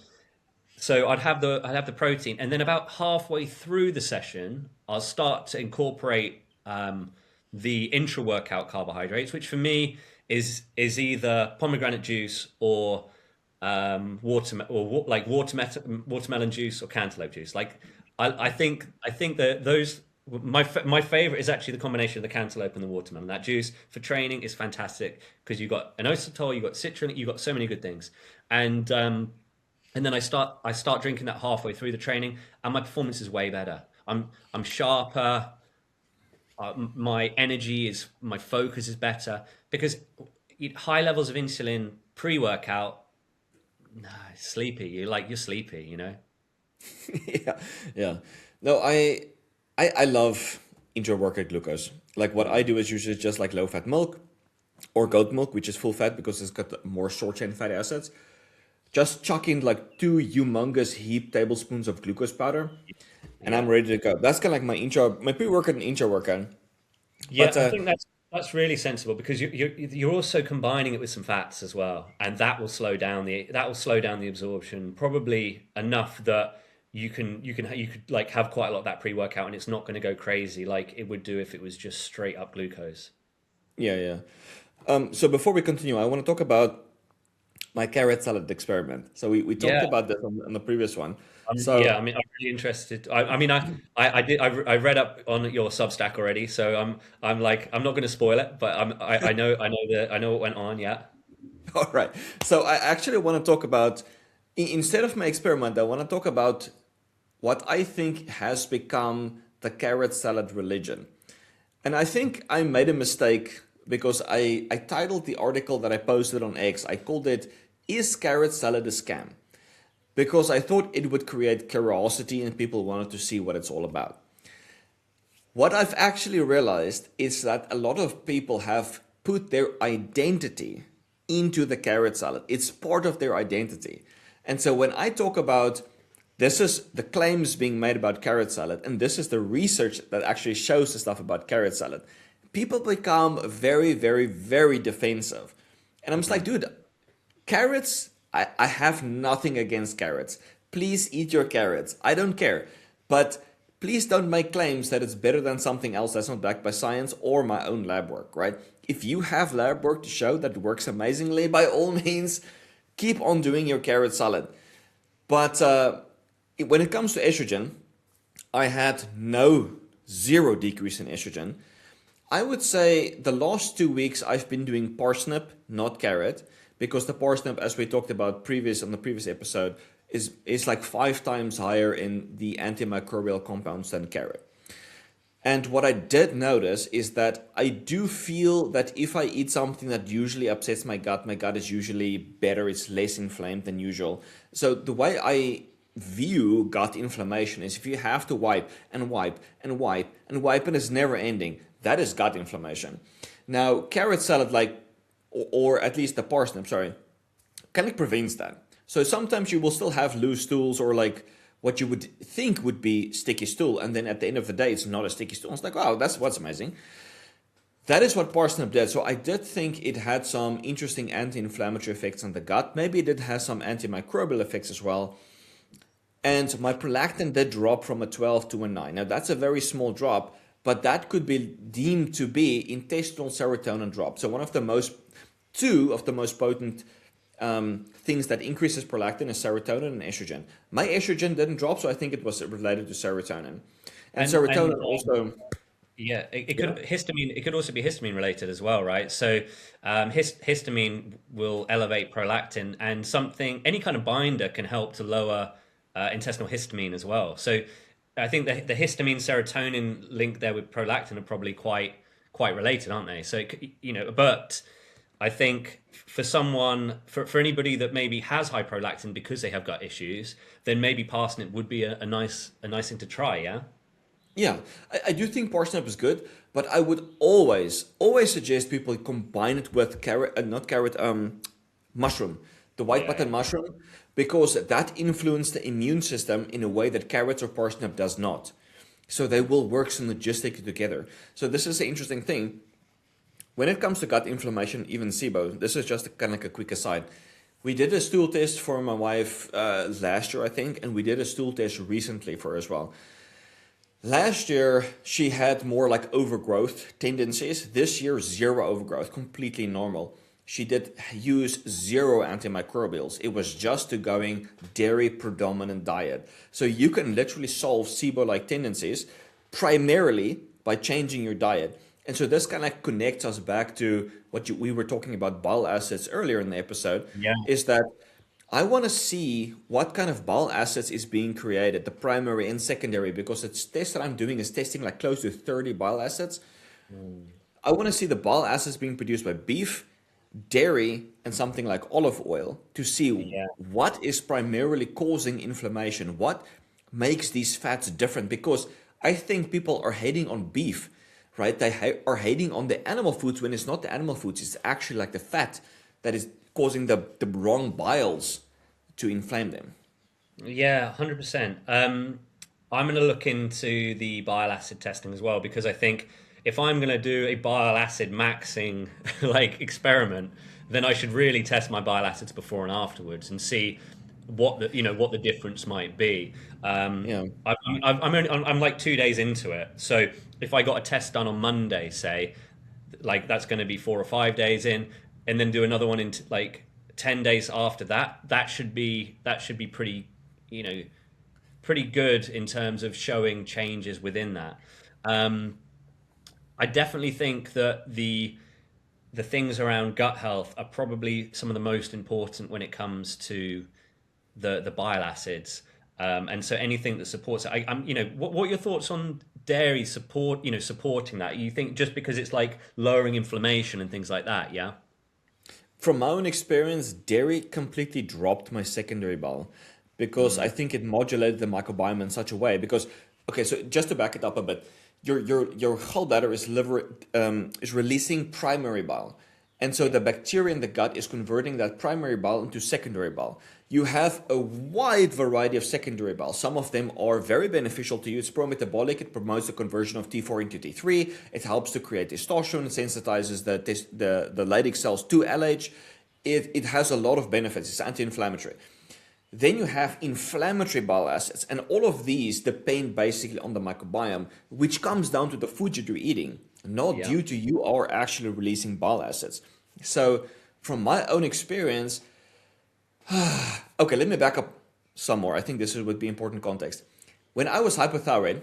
S2: so I'd have the protein, and then about halfway through the session, I'll start to incorporate the intra workout carbohydrates, which for me is either pomegranate juice or watermelon juice or cantaloupe juice. Like I think that those my favorite is actually the combination of the cantaloupe and the watermelon. That juice for training is fantastic because you've got inositol, you've got citrin, you've got so many good things, and then I start drinking that halfway through the training, and my performance is way better. I'm sharper. My focus is better because high levels of insulin pre-workout, nah, sleepy. You're sleepy, you know.
S1: Yeah, yeah. No, I love intra-workout glucose. Like what I do is usually just like low-fat milk or goat milk, which is full fat because it's got more short-chain fatty acids. Just chuck in like two humongous heap tablespoons of glucose powder, and I'm
S2: Yeah.
S1: ready to go. That's kind of like my pre-workout and intra-workout.
S2: Yeah,
S1: But
S2: I think that's really sensible because you're also combining it with some fats as well, and that will slow down the absorption probably enough that you could like have quite a lot of that pre-workout, and it's not going to go crazy like it would do if it was just straight up glucose.
S1: yeah, yeah. So before we continue, I want to talk about my carrot salad experiment. So we talked
S2: Yeah,
S1: about this on the previous one.
S2: yeah. I
S1: So
S2: mean, I'm really interested. I did. I read up on your Substack already, so I'm like I'm not going to spoil it, but I know what went on. Yeah.
S1: all right. So I actually want to talk about instead of my experiment, I want to talk about what I think has become the carrot salad religion. And I think I made a mistake because I titled the article that I posted on X, I called it, Is Carrot Salad a Scam? Because I thought it would create curiosity and people wanted to see what it's all about. What I've actually realized is that a lot of people have put their identity into the carrot salad. It's part of their identity. And so when I talk about this is the claims being made about carrot salad, and this is the research that actually shows the stuff about carrot salad, people become very, very, very defensive. And I'm just like, dude, carrots, I have nothing against carrots. Please eat your carrots. I don't care. But please don't make claims that it's better than something else that's not backed by science or my own lab work, right? If you have lab work to show that it works amazingly, by all means, keep on doing your carrot salad. But when it comes to estrogen, I had zero decrease in estrogen. I would say the last 2 weeks I've been doing parsnip, not carrot, because the parsnip, as we talked about on the previous episode, is like 5 times higher in the antimicrobial compounds than carrot. And what I did notice is that I do feel that if I eat something that usually upsets my gut is usually better, it's less inflamed than usual. So the way I view gut inflammation is if you have to wipe and wipe and wipe and wipe and it's never ending, that is gut inflammation. Now, carrot salad, or at least the parsnip, sorry, kind of prevents that. So sometimes you will still have loose stools or like what you would think would be sticky stool, and then at the end of the day, it's not a sticky stool. It's like, wow, that's what's amazing. That is what parsnip did. So I did think it had some interesting anti-inflammatory effects on the gut. Maybe it did have some antimicrobial effects as well. And my prolactin did drop from a 12 to a 9. Now that's a very small drop, but that could be deemed to be intestinal serotonin drop. So two of the most potent things that increases prolactin is serotonin and estrogen. My estrogen didn't drop, so I think it was related to serotonin. And
S2: And
S1: serotonin also.
S2: Yeah, it
S1: Yeah.
S2: could histamine. It could also be histamine related as well, right? So, histamine will elevate prolactin, and any kind of binder can help to lower intestinal histamine as well. So, I think the histamine serotonin link there with prolactin are probably quite related, aren't they? So, but I think for anybody that maybe has high prolactin because they have gut issues, then maybe parsnip would be a nice thing to try. Yeah.
S1: Yeah, I do think parsnip is good, but I would always suggest people combine it with carrot, not carrot, mushroom, the white
S2: Yeah.
S1: button mushroom, because that influences the immune system in a way that carrots or parsnip does not. So they will work synergistically together. So this is the interesting thing. When it comes to gut inflammation, even SIBO, this is just kind of like a quick aside. We did a stool test for my wife last year, I think, and we did a stool test recently for her as well. Last year, she had more like overgrowth tendencies. This year, zero overgrowth, completely normal. She did use zero antimicrobials. It was just a going dairy predominant diet. So you can literally solve SIBO like tendencies primarily by changing your diet. And so this kind of connects us back to we were talking about bile acids earlier in the episode,
S2: Yeah.
S1: is that I want to see what kind of bile acids is being created, the primary and secondary, because the test that I'm doing is testing like close to 30 bile acids.
S2: Mm.
S1: I want to see the bile acids being produced by beef, dairy, and something like olive oil to see
S2: Yeah.
S1: what is primarily causing inflammation, what makes these fats different. Because I think people are hating on beef, right? They are hating on the animal foods when it's not the animal foods, it's actually like the fat that is causing the wrong biles to inflame them.
S2: Yeah, 100%. I'm going to look into the bile acid testing as well because I think if I'm going to do a bile acid maxing like experiment, then I should really test my bile acids before and afterwards and see what the difference might be.
S1: Yeah.
S2: I'm like 2 days into it, so if I got a test done on Monday, say, like that's going to be 4 or 5 days in, and then do another one in like 10 days after that. That should be you know pretty good in terms of showing changes within that. Um, I definitely think that the things around gut health are probably some of the most important when it comes to the bile acids. And so anything that supports it, what are your thoughts on dairy supporting that? You think just because it's like lowering inflammation and things like that, yeah?
S1: From my own experience, dairy completely dropped my secondary bile because I
S2: Mm,
S1: think it modulated the microbiome in such a way. Because, okay, so just to back it up a bit, your gallbladder is releasing primary bile, and so
S2: yeah,
S1: the bacteria in the gut is converting that primary bile into secondary bile. You have a wide variety of secondary bile. Some of them are very beneficial to you. It's pro-metabolic. It promotes the conversion of T4 into T3. It helps to create testosterone. It sensitizes the Leydig cells to LH. It has a lot of benefits. It's anti-inflammatory. Then you have inflammatory bile acids, and all of these depend basically on the microbiome, which comes down to the food that you're eating, not
S2: yeah,
S1: due to you are actually releasing bile acids. So, from my own experience, okay, let me back up some more. I think would be important context. When I was hypothyroid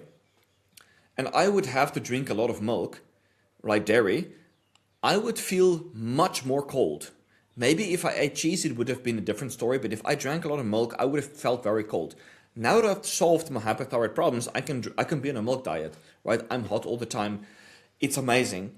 S1: and I would have to drink a lot of milk, like dairy, I would feel much more cold. Maybe if I ate cheese, it would have been a different story, but if I drank a lot of milk, I would have felt very cold. Now that I've solved my hypothyroid problems, I can be on a milk diet, right? I'm hot all the time. It's amazing.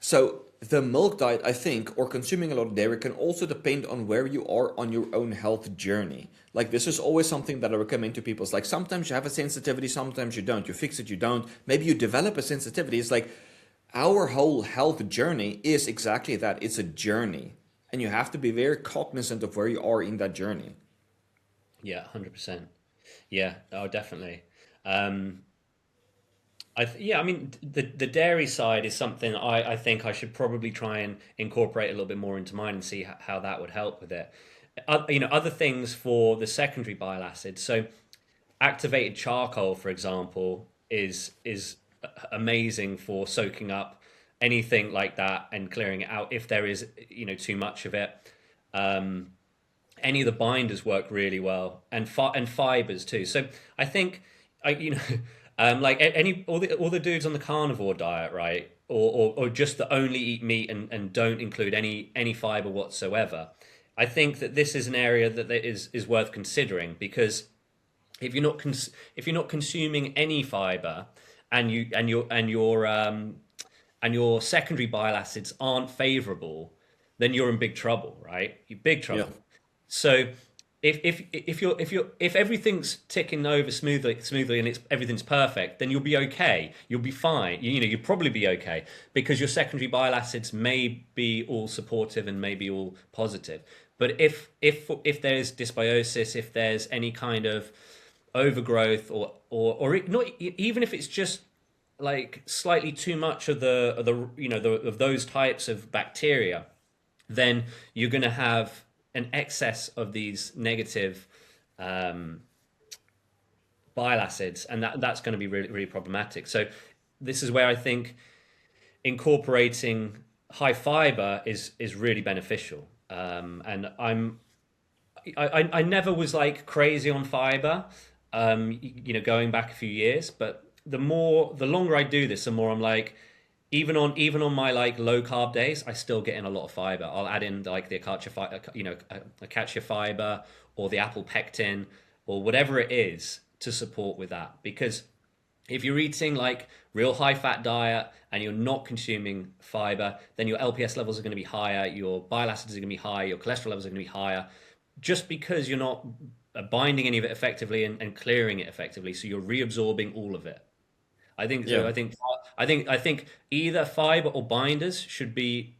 S1: So the milk diet, I think, or consuming a lot of dairy can also depend on where you are on your own health journey. Like this is always something that I recommend to people. It's like sometimes you have a sensitivity, sometimes you don't. You fix it, you don't. Maybe you develop a sensitivity. It's like our whole health journey is exactly that. It's a journey. And you have to be very cognizant of where you are in that journey.
S2: yeah, 100%. Yeah, oh, definitely. Um, yeah, I mean, the dairy side is something I think I should probably try and incorporate a little bit more into mine and see how that would help with it. Other things for the secondary bile acids. So activated charcoal, for example, is amazing for soaking up anything like that and clearing it out if there is too much of it. Um, any of the binders work really well, and fibers too. So I think I you know Like any all the dudes on the carnivore diet, right? Or just that only eat meat and don't include any fiber whatsoever. I think that this is an area that is worth considering because if you're not consuming any fiber and your secondary bile acids aren't favorable, then you're in big trouble, right? You're big
S1: Yeah.
S2: trouble. So if everything's ticking over smoothly and it's everything's perfect, then you'll be okay. You'll be fine. You'll probably be okay because your secondary bile acids may be all supportive and may be all positive. But if there's dysbiosis, if there's any kind of overgrowth or not, even if it's just like slightly too much of of those types of bacteria, then you're going to have an excess of these negative um, bile acids, and that's going to be really really problematic. So this is where I think incorporating high fiber is really beneficial. And I never was like crazy on fiber, going back a few years, but the longer I do this, the more I'm like, even on my like low carb days, I still get in a lot of fiber. I'll add in like the acacia fiber or the apple pectin or whatever it is to support with that. Because if you're eating like real high fat diet and you're not consuming fiber, then your LPS levels are going to be higher, your bile acids are going to be higher, your cholesterol levels are going to be higher, just because you're not binding any of it effectively and clearing it effectively. So you're reabsorbing all of it. I think so.
S1: Yeah.
S2: I think either fiber or binders should be,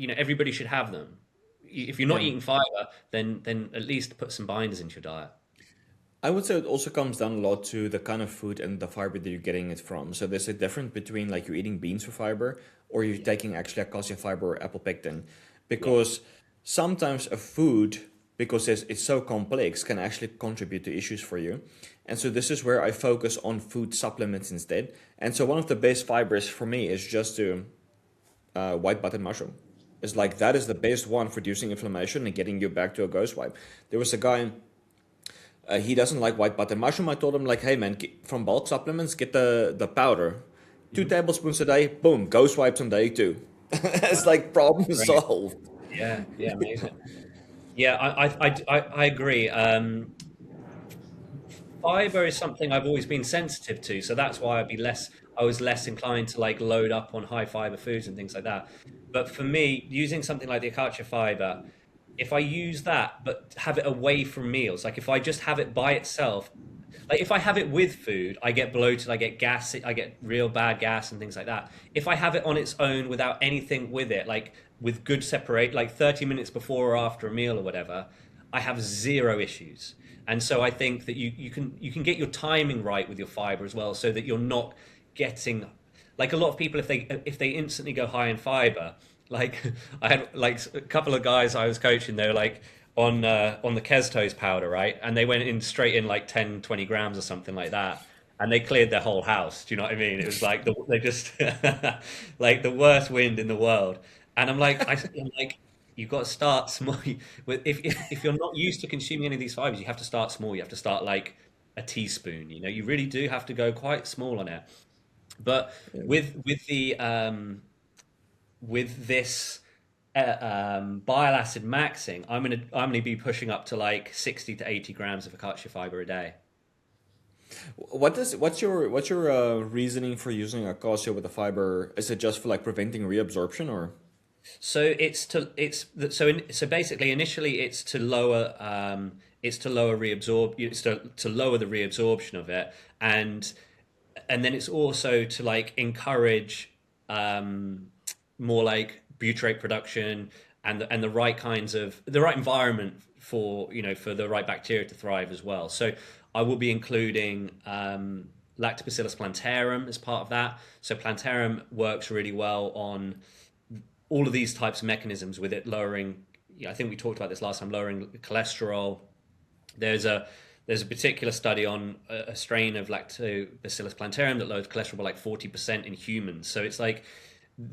S2: everybody should have them. If you're not
S1: Yeah.
S2: eating fiber, then at least put some binders into your diet.
S1: I would say it also comes down a lot to the kind of food and the fiber that you're getting it from. So there's a difference between like you're eating beans for fiber or you're taking actually acacia fiber or apple pectin.
S2: Yeah.
S1: Because sometimes a food, because it's so complex, can actually contribute to issues for you. And so this is where I focus on food supplements instead. And so one of the best fibers for me is just to white button mushroom. It's like that is the best one for reducing inflammation and getting you back to a ghost wipe. There was a guy, he doesn't like white button mushroom. I told him like, hey man, from bulk supplements, get the powder, 2 tablespoons a day. Boom, ghost wipes on day two. It's like problem
S2: Great.
S1: solved.
S2: Yeah, yeah, amazing. Yeah, I agree. Fiber is something I've always been sensitive to, so that's why I was less inclined to like load up on high fiber foods and things like that. But for me, using something like the acacia fiber, if I use that but have it away from meals, like if I just have it by itself, like if I have it with food, I get bloated, I get gas, I get real bad gas and things like that. If I have it on its own without anything with it, like with good separate, like 30 minutes before or after a meal or whatever, I have zero issues. And so I think that you can get your timing right with your fiber as well, so that you're not getting like a lot of people if they instantly go high in fiber. Like I had like a couple of guys I was coaching, they were like on the Kestos powder, right? And they went in straight in like 10, 20 grams or something like that. And they cleared their whole house. Do you know what I mean? It was like they just like the worst wind in the world. And I'm like, you've got to start small. If you're not used to consuming any of these fibers, you have to start small. You have to start like a teaspoon. You really do have to go quite small on it. But with this bile acid maxing, I'm gonna be pushing up to like 60 to 80 grams of acacia fiber a day.
S1: What's your reasoning for using acacia with the fiber? Is it just for like preventing reabsorption or?
S2: So so basically initially it's to lower reabsorb it's to lower the reabsorption of it, and then it's also to like encourage um, more like butyrate production and the right kinds of the right environment for for the right bacteria to thrive as well. So I will be including Lactobacillus plantarum as part of that. So plantarum works really well on all of these types of mechanisms with it lowering. I think we talked about this last time, lowering cholesterol. There's a particular study on a strain of Lactobacillus plantarum that lowers cholesterol by like 40% in humans. So it's like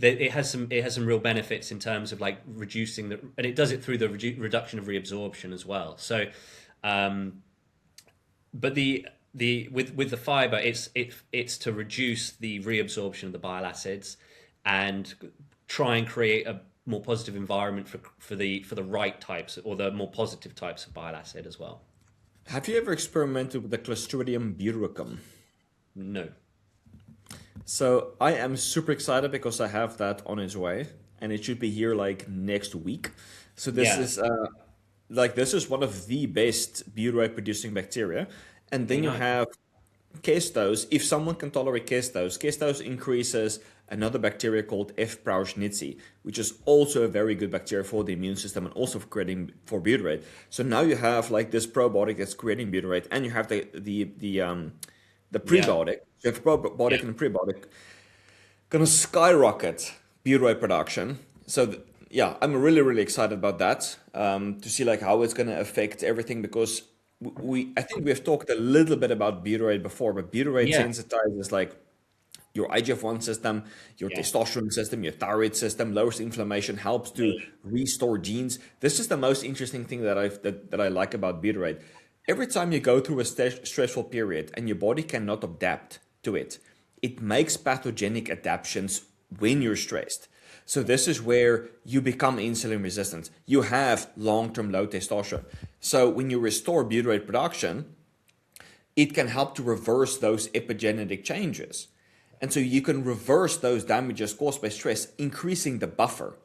S2: it has some real benefits in terms of like reducing and it does it through the reduction of reabsorption as well. So, but the with the fiber, it's to reduce the reabsorption of the bile acids and try and create a more positive environment for the right types or the more positive types of bile acid as well.
S1: Have you ever experimented with the Clostridium butyricum?
S2: No.
S1: So I am super excited because I have that on its way, and it should be here like next week. So this
S2: Yeah.
S1: is like this is one of the best butyrate producing bacteria. And
S2: Okay.
S1: then you
S2: Nice.
S1: have Kestose. If someone can tolerate Kestose, Kestose increases another bacteria called F. prausnitzii, which is also a very good bacteria for the immune system and also for creating for butyrate. So now you have like this probiotic that's creating butyrate, and you have the
S2: Yeah.
S1: prebiotic. So you have probiotic
S2: Yeah.
S1: and prebiotic gonna skyrocket butyrate production. So yeah, I'm really really excited about that to see like how it's gonna affect everything because we I think we have talked a little bit about butyrate before, but butyrate
S2: Yeah.
S1: sensitizes like your IGF-1 system, your
S2: Yeah.
S1: testosterone system, your thyroid system, lowers inflammation, helps to
S2: Really.
S1: restore genes. This is the most interesting thing that I like about butyrate. Every time you go through a stressful period and your body cannot adapt to it, it makes pathogenic adaptations when you're stressed. So this is where you become insulin resistant. You have long-term low testosterone. So when you restore butyrate production, it can help to reverse those epigenetic changes. And so you can reverse those damages caused by stress, increasing the buffer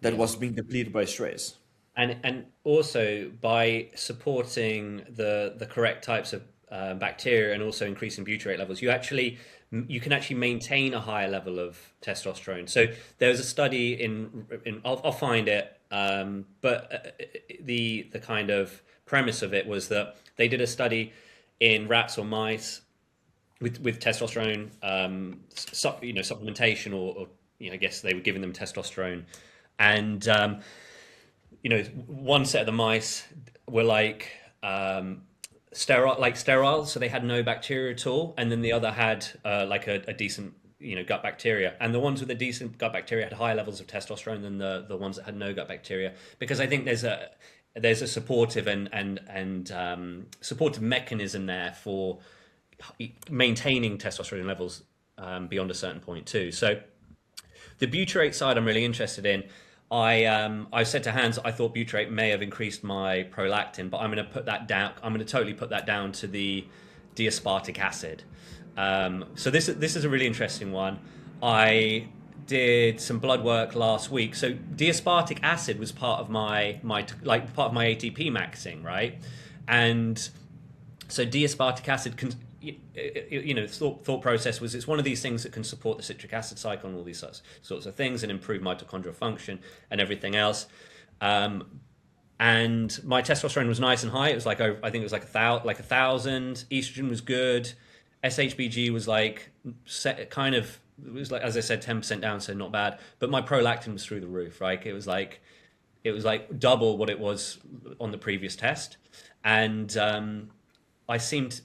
S1: that
S2: Yeah.
S1: was being depleted by stress.
S2: And also by supporting the correct types of bacteria and also increasing butyrate levels, you can actually maintain a higher level of testosterone. So there was a study in I'll find it, but the kind of premise of it was that they did a study in rats or mice with testosterone, supplementation, or I guess they were giving them testosterone, and one set of the mice were sterile, so they had no bacteria at all, and then the other had like a decent gut bacteria, and the ones with the decent gut bacteria had higher levels of testosterone than the ones that had no gut bacteria, because I think there's a supportive and supportive mechanism there for maintaining testosterone levels beyond a certain point too. So the butyrate side, I'm really interested in. I said to Hans, I thought butyrate may have increased my prolactin, but I'm going to put that down. I'm going to totally put that down to the diaspartic acid. So this is a really interesting one. I did some blood work last week. So diaspartic acid was part of my part of my ATP maxing, right? And so diaspartic acid can, thought process was it's one of these things that can support the citric acid cycle and all these sorts of things and improve mitochondrial function and everything else. And my testosterone was nice and high. It was like I think it was like a thousand. Estrogen was good. SHBG was like kind of, it was like, as I said, 10% down, so not bad. But my prolactin was through the roof, right? It was like double what it was on the previous test, and I seemed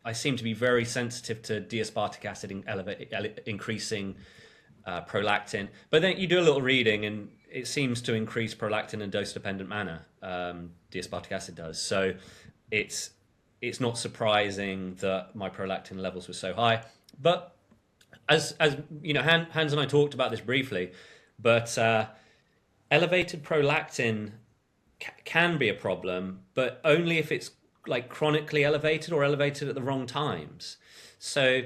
S2: I seem to be very sensitive to diaspartic acid increasing prolactin. But then you do a little reading, and it seems to increase prolactin in a dose-dependent manner. Diaspartic acid does. So it's it's not surprising that my prolactin levels were so high. But as you know, Hans and I talked about this briefly, but elevated prolactin can be a problem, but only if it's like chronically elevated or elevated at the wrong times. So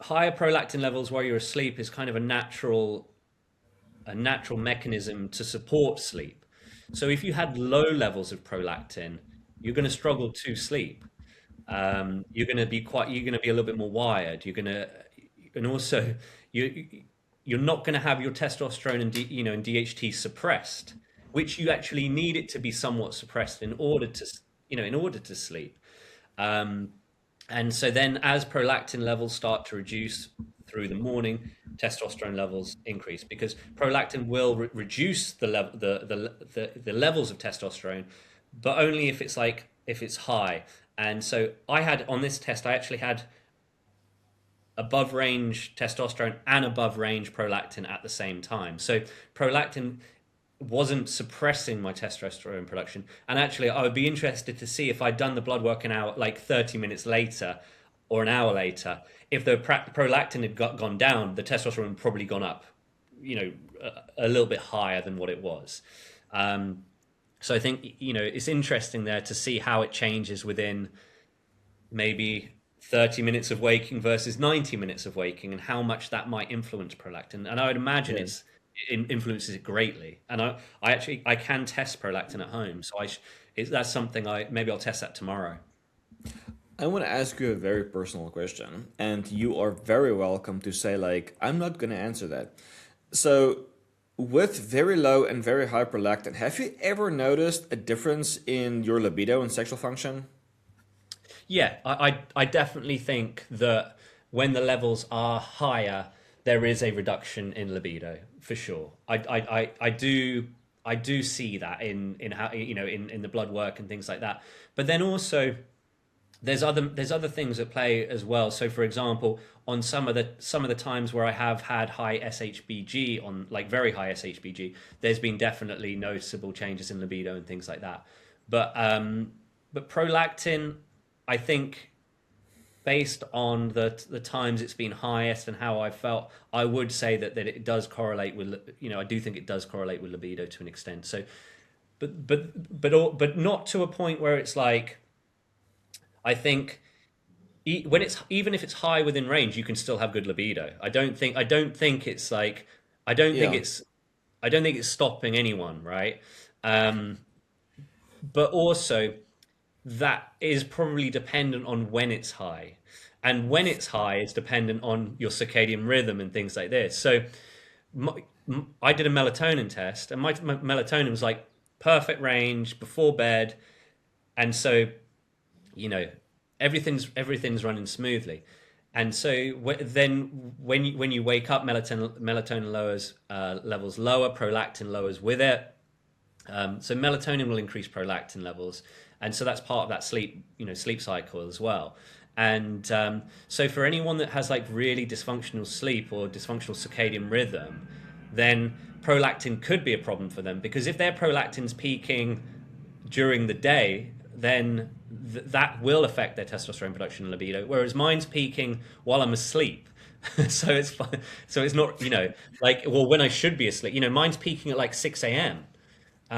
S2: higher prolactin levels while you're asleep is kind of a natural mechanism to support sleep. So if you had low levels of prolactin, you're going to struggle to sleep. You're going to be a little bit more wired. And also you're not going to have your testosterone and DHT suppressed, which you actually need it to be somewhat suppressed in order to sleep. Um, and so then, as prolactin levels start to reduce through the morning, testosterone levels increase because prolactin will reduce the levels of testosterone, but only if it's high. And so I had on this test, I actually had above range testosterone and above range prolactin at the same time. So prolactin wasn't suppressing my testosterone production. And actually, I would be interested to see if I'd done the blood work an hour, like 30 minutes later or an hour later, if the prolactin had gone down, the testosterone had probably gone up, a little bit higher than what it was. Um, so I think, it's interesting there to see how it changes within maybe 30 minutes of waking versus 90 minutes of waking, and how much that might influence prolactin. And I would imagine
S1: Yeah.
S2: it influences it greatly. And I actually I can test prolactin at home, so that's something I'll test that tomorrow.
S1: I want to ask you a very personal question, and you are very welcome to say, like, I'm not going to answer that. So, with very low and very high prolactin, have you ever noticed a difference in your libido and sexual function?
S2: Yeah, I definitely think that when the levels are higher, there is a reduction in libido for sure. I do see that in how in the blood work and things like that. But then also there's other things at play as well. So for example, on some of the times where I have had high SHBG, on like very high SHBG, there's been definitely noticeable changes in libido and things like that. But prolactin, I think, based on the times it's been highest and how I felt, I would say that it does correlate with, I do think it does correlate with libido to an extent. So, but not to a point where it's like, I think when it's even if it's high within range, you can still have good libido. I don't think it's like I don't think
S1: Yeah,
S2: it's I don't think it's stopping anyone, right? Um, but also that is probably dependent on when it's high. And when it's high is dependent on your circadian rhythm and things like this. So I did a melatonin test, and my melatonin was like perfect range before bed, and so you know everything's running smoothly. And so then when you wake up, melatonin lowers, levels lower, prolactin lowers with it. So melatonin will increase prolactin levels, and so that's part of that sleep cycle as well. And so for anyone that has like really dysfunctional sleep or dysfunctional circadian rhythm, then prolactin could be a problem for them, because if their prolactin's peaking during the day, then that will affect their testosterone production and libido. Whereas mine's peaking while I'm asleep. So it's fine. So it's not, like, well, when I should be asleep. Mine's peaking at like 6 a.m.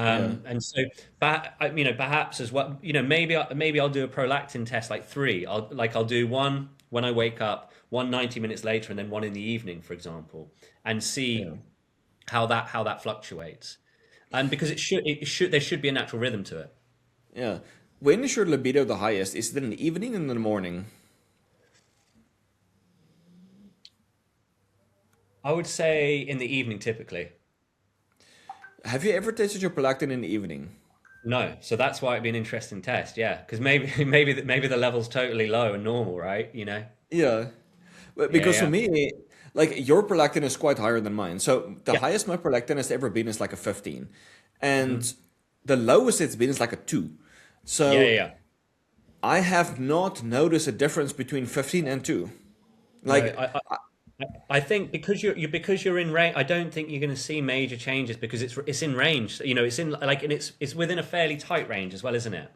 S1: yeah,
S2: And so, perhaps as well, maybe I'll do a prolactin test like three. I'll do one when I wake up, one 90 minutes later, and then one in the evening, for example, and
S1: yeah,
S2: see how that fluctuates. And because it should there should be a natural rhythm to it.
S1: yeah. When is your libido the highest? Is it in the evening or in the morning?
S2: I would say in the evening typically.
S1: Have you ever tested your prolactin in the evening?
S2: No, so that's why it'd be an interesting test, yeah, because maybe the level's totally low and normal, right?
S1: Yeah. Well,
S2: Yeah,
S1: because for
S2: yeah,
S1: me, like your prolactin is quite higher than mine. So the
S2: yeah,
S1: highest my prolactin has ever been is like a 15.
S2: hmm,
S1: And the lowest it's been is like a 2.
S2: yeah, yeah,
S1: So
S2: yeah.
S1: I have not noticed a difference between 15 and 2.
S2: No,
S1: Like,
S2: I think because you're in range, I don't think you're going to see major changes because it's in range. It's in like, and it's within a fairly tight range as well, isn't it?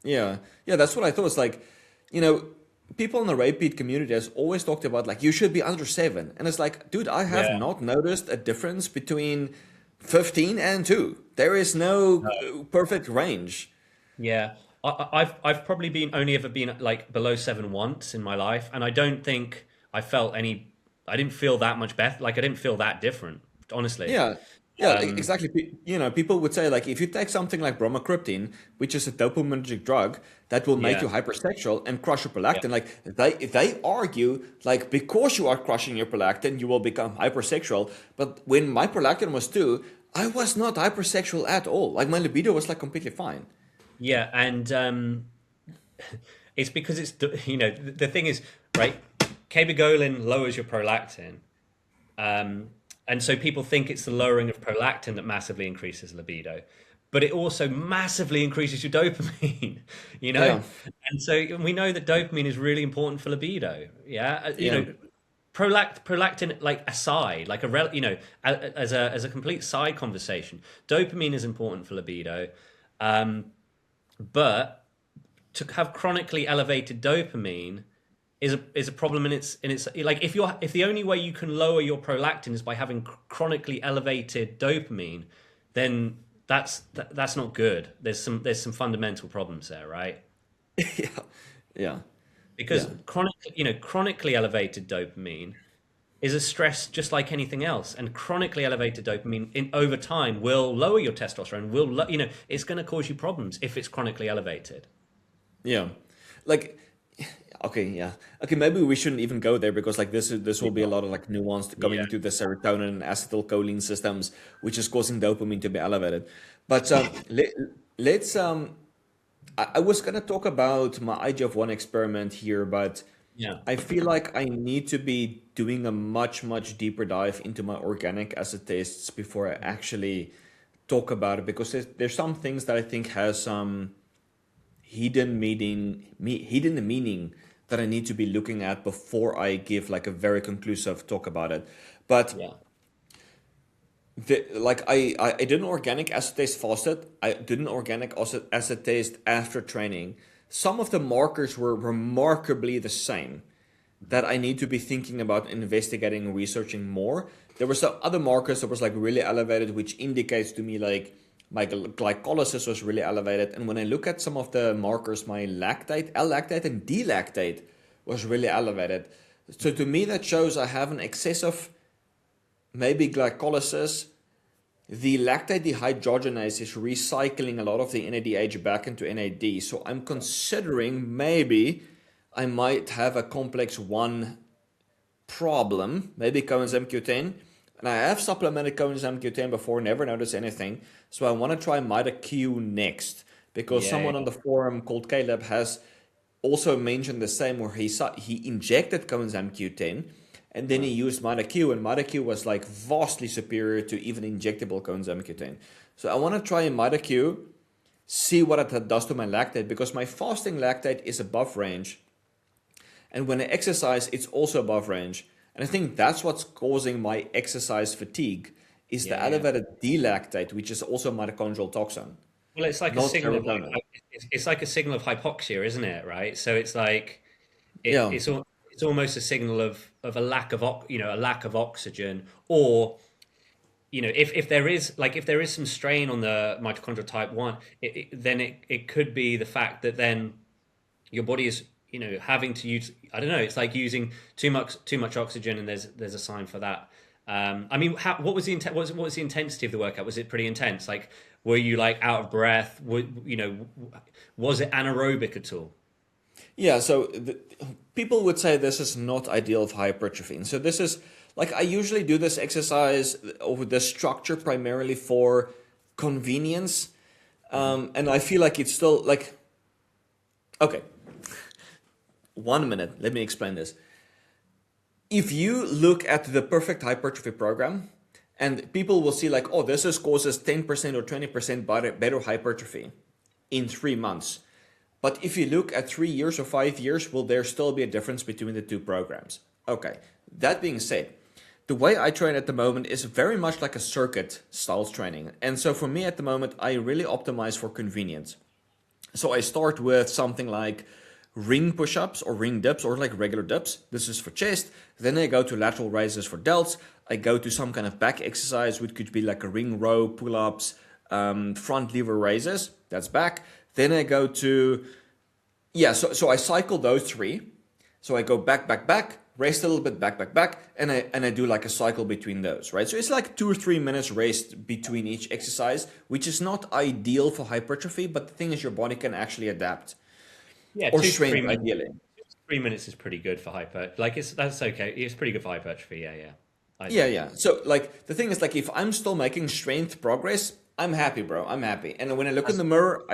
S1: yeah. Yeah, that's what I thought. It's like, you know, people in the repeat community has always talked about like you should be under 7. And it's like, dude, I have
S2: Yeah.
S1: not noticed a difference between 15 and 2. There is no perfect range.
S2: Yeah, I've probably been only ever been like below 7 once in my life, and I don't think I felt any. I didn't feel that much better. Like I didn't feel that different, honestly.
S1: Yeah, yeah,
S2: Um,
S1: exactly. People would say like if you take something like bromocriptine, which is a dopaminergic drug that will make
S2: yeah,
S1: you hypersexual and crush your
S2: yeah,
S1: prolactin, like they argue like because you are crushing your prolactin, you will become hypersexual. But when my prolactin was 2, I was not hypersexual at all. Like my libido was like completely fine.
S2: yeah, and it's because the thing is, right. Cabergoline lowers your prolactin, and so people think it's the lowering of prolactin that massively increases libido, but it also massively increases your dopamine. you know
S1: Yeah,
S2: and so we know that dopamine is really important for libido. Yeah.
S1: yeah,
S2: prolactin like aside, like as a complete side conversation. Dopamine is important for libido, but to have chronically elevated dopamine is a problem in its like if the only way you can lower your prolactin is by having chronically elevated dopamine, then that's not good. There's some fundamental problems there, right?
S1: Yeah, yeah,
S2: Because
S1: yeah,
S2: chronically elevated dopamine is a stress just like anything else, and chronically elevated dopamine in over time will lower your testosterone. It's going to cause you problems if it's chronically elevated.
S1: yeah. Like, okay, yeah, okay. Maybe we shouldn't even go there because like this will be a
S2: Yeah.
S1: lot of like nuanced going
S2: Yeah.
S1: into the serotonin and acetylcholine systems, which is causing dopamine to be elevated. But let's I was gonna talk about my IGF-1 experiment here, but
S2: Yeah.
S1: I feel like I need to be doing a much deeper dive into my organic acid tests before I actually talk about it because there's some things that I think has some hidden meaning that I need to be looking at before I give like a very conclusive talk about it. But
S2: Yeah.
S1: I did an organic acid test fasted. I did an organic acid test after training. Some of the markers were remarkably the same that I need to be thinking about investigating and researching more. There were some other markers that was like really elevated, which indicates to me like my glycolysis was really elevated. And when I look at some of the markers, my lactate, L-lactate, and D-lactate was really elevated. So to me, that shows I have an excessive maybe glycolysis. The lactate dehydrogenase is recycling a lot of the NADH back into NAD. So I'm considering maybe I might have a complex 1 problem, maybe coenzyme Q10. And I have supplemented coenzyme Q10 before, never noticed anything. So I want to try MitaQ next because
S2: Yeah.
S1: someone on the forum called Caleb has also mentioned the same where he injected coenzyme Q10 and then he used MitaQ and MitaQ was like vastly superior to even injectable coenzyme Q10. So I want to try MitaQ, see what it does to my lactate because my fasting lactate is above range and when I exercise, it's also above range. And I think that's what's causing my exercise fatigue is the
S2: Yeah. Yeah.
S1: elevated D-lactate, which is also a mitochondrial toxin,
S2: Well, it's like a
S1: not
S2: signal of
S1: serotonin.
S2: it's like a signal of hypoxia, isn't it? Right. So it's like
S1: Yeah,
S2: it's almost a signal of a lack of a lack of oxygen, or if there is some strain on the mitochondrial type 1, then it could be the fact that then your body is having to use, I don't know, it's like using too much oxygen, and there's a sign for that. I mean, what was the intensity of the workout? Was it pretty intense? Like, were you like out of breath? Was it anaerobic at all?
S1: yeah. So people would say this is not ideal for hypertrophy. And so this is like I usually do this exercise over the structure primarily for convenience, and I feel like it's still like okay. 1 minute. Let me explain this. If you look at the perfect hypertrophy program, and people will see like, oh, this is causes 10% or 20% better hypertrophy in 3 months. But if you look at 3 years or 5 years, will there still be a difference between the two programs? Okay. That being said, the way I train at the moment is very much like a circuit styles training. And so for me at the moment, I really optimize for convenience. So I start with something like ring push-ups or ring dips or like regular dips. This is for chest. Then I go to lateral raises for delts. I go to some kind of back exercise, which could be like a ring row, pull-ups, front lever raises. That's back. Then I go to, yeah, so I cycle those three. So I go back, rest a little bit, back, and I do like a cycle between those, right? So it's like 2 or 3 minutes rest between each exercise, which is not ideal for hypertrophy, but the thing is your body can actually adapt.
S2: Yeah,
S1: Or
S2: 2 to 3
S1: strength,
S2: minutes.
S1: ideally.
S2: 3 minutes is pretty good for hyper. Like that's okay. It's pretty good for hypertrophy. Yeah, yeah. I
S1: Yeah,
S2: think.
S1: yeah. So like the thing is like if I'm still making strength progress, I'm happy, bro. I'm happy. And when I look in
S2: That's
S1: the mirror,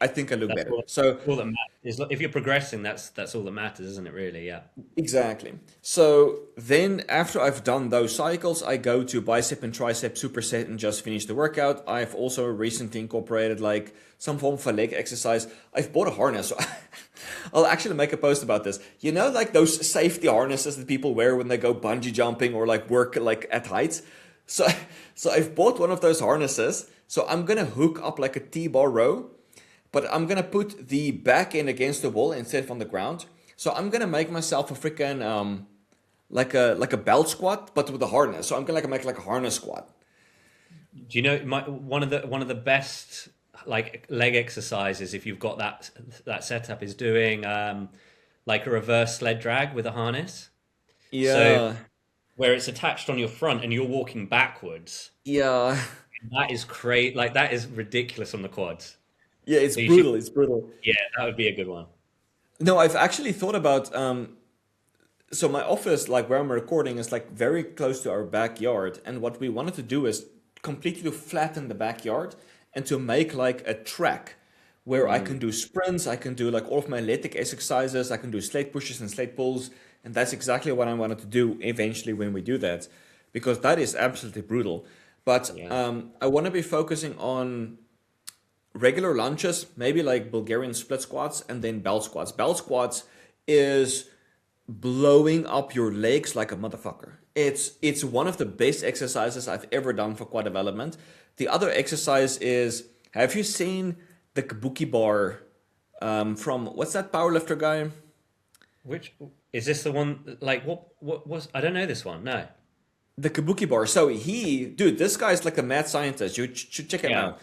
S1: I think I look
S2: That's
S1: better. So
S2: all that matters. If you're progressing, that's all that matters, isn't it? Really, yeah.
S1: exactly. So then after I've done those cycles, I go to bicep and tricep superset and just finish the workout. I've also recently incorporated like some form of a leg exercise. I've bought a harness. So I'll actually make a post about this. You know, like those safety harnesses that people wear when they go bungee jumping or like work like at heights. So, so I've bought one of those harnesses. So I'm gonna hook up like a T-bar row, but I'm gonna put the back end against the wall instead of on the ground. So I'm gonna make myself a freaking like a belt squat, but with a harness. So I'm gonna like make like a harness squat.
S2: Do you know one of the best like leg exercises if you've got that setup is doing like a reverse sled drag with a harness. So
S1: Yeah,
S2: where it's attached on your front and you're walking backwards.
S1: yeah,
S2: That is great. Like that is ridiculous on the quads.
S1: yeah. It's
S2: So you should,
S1: brutal. It's brutal.
S2: yeah, that would be a good one.
S1: No, I've actually thought about so my office, like where I'm recording, is like very close to our backyard, and what we wanted to do is completely flatten the backyard and to make like a track where I can do sprints, I can do like all of my elliptic exercises, I can do slate pushes and slate pulls, and that's exactly what I wanted to do eventually when we do that, because that is absolutely brutal. But
S2: Yeah.
S1: I want to be focusing on regular lunges, maybe like Bulgarian split squats, and then belt squats. Belt squats is blowing up your legs like a motherfucker. It's one of the best exercises I've ever done for quad development. The other exercise is, have you seen the Kabuki bar from what's that powerlifter guy?
S2: Which is this the one? Like what was? I don't know this one. No.
S1: The Kabuki bar. So dude, this guy's like a mad scientist. You should check him
S2: Yeah.
S1: out.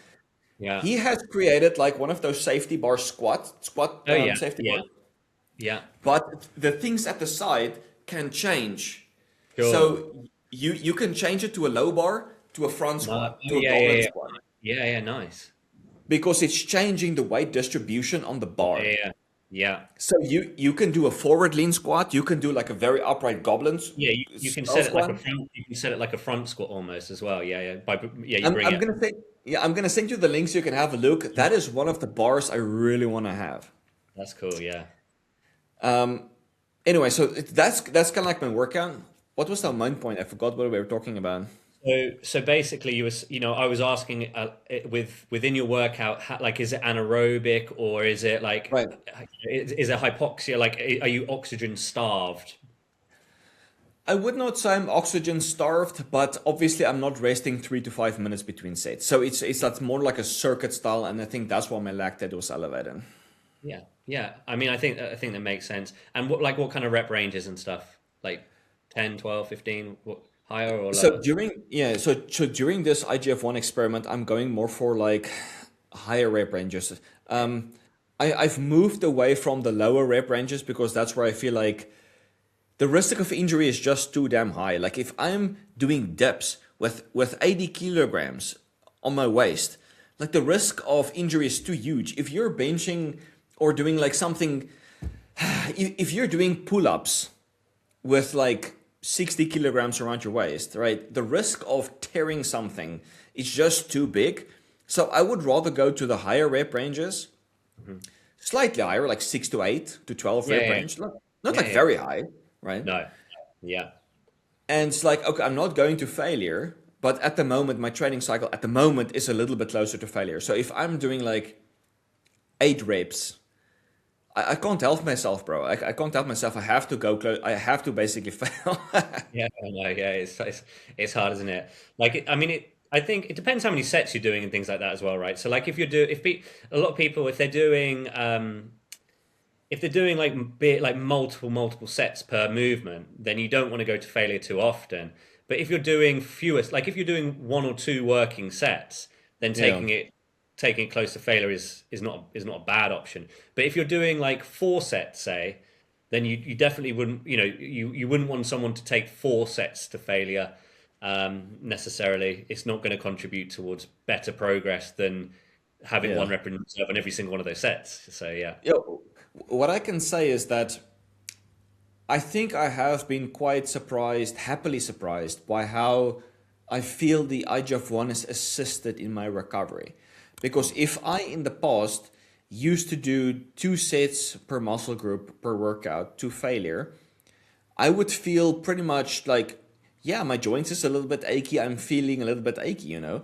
S2: Yeah.
S1: He has created like one of those safety bar squat
S2: Oh yeah.
S1: safety
S2: Yeah.
S1: bars.
S2: Yeah.
S1: But the things at the side can change.
S2: Cool.
S1: So you can change it to a low bar, to a front
S2: No.
S1: squat,
S2: Oh
S1: to a
S2: yeah. Yeah.
S1: goblet
S2: Yeah.
S1: squat,
S2: Yeah. Yeah. Nice.
S1: because it's changing the weight distribution on the
S2: Yeah.
S1: bar.
S2: Yeah. Yeah.
S1: So you can do a forward lean squat, you can do like a very upright goblet
S2: Yeah. You can
S1: style
S2: set it like a
S1: squat.
S2: front. You can set it like a front squat almost as well. Yeah. Yeah. Yeah. You
S1: I'm,
S2: bring
S1: I'm
S2: it.
S1: gonna say yeah, I'm gonna send you the links so you can have a look. That is one of the bars I really want to have.
S2: That's cool. Yeah.
S1: Anyway, so that's kind of like my workout. What was the main point? I forgot what we were talking about.
S2: So basically, I was asking within your workout, like, is it anaerobic or is it like,
S1: Right.
S2: is it hypoxia? Like, are you oxygen starved?
S1: I would not say I'm oxygen starved, but obviously I'm not resting 3 to 5 minutes between sets. So it's that's more like a circuit style, and I think that's why my lactate was elevated.
S2: Yeah, yeah. I mean, I think that makes sense. And what kind of rep ranges and stuff? Like 10, 12, 15, what, higher or
S1: So
S2: lower?
S1: during this IGF-1 experiment, I'm going more for like higher rep ranges. I've moved away from the lower rep ranges because that's where I feel like the risk of injury is just too damn high. Like if I'm doing dips with 80 kilograms on my waist, like the risk of injury is too huge. If you're benching or doing like something, if you're doing pull-ups with like 60 kilograms around your waist, right? The risk of tearing something is just too big. So I would rather go to the higher rep ranges, slightly higher, like 6 to 8 to 12
S2: Yeah,
S1: rep
S2: yeah,
S1: range, not
S2: yeah,
S1: like
S2: yeah.
S1: very high, right?
S2: No, yeah,
S1: And it's like, okay, I'm not going to failure, but at the moment, my training cycle at the moment is a little bit closer to failure. So if I'm doing like 8 reps, I can't help myself, bro. I can't help myself. I have to go close. I have to basically fail.
S2: yeah. I know. Yeah, it's hard, isn't it? Like, I mean, I think it depends how many sets you're doing and things like that as well, right? So, like, a lot of people, if they're doing like multiple sets per movement, then you don't want to go to failure too often. But if you're doing like if you're doing one or two working sets, then
S1: Yeah,
S2: taking it close to failure is not a bad option. But if you're doing like 4 sets, say, then you definitely wouldn't you wouldn't want someone to take 4 sets to failure necessarily. It's not going to contribute towards better progress than having
S1: yeah,
S2: one rep in reserve on every single one of those sets. So yeah.
S1: yeah. What I can say is that I think I have been quite surprised, happily surprised, by how I feel the IGF-1 has assisted in my recovery. Because if I, in the past, used to do 2 sets per muscle group per workout to failure, I would feel pretty much like, yeah, my joints is a little bit achy. I'm feeling a little bit achy, you know.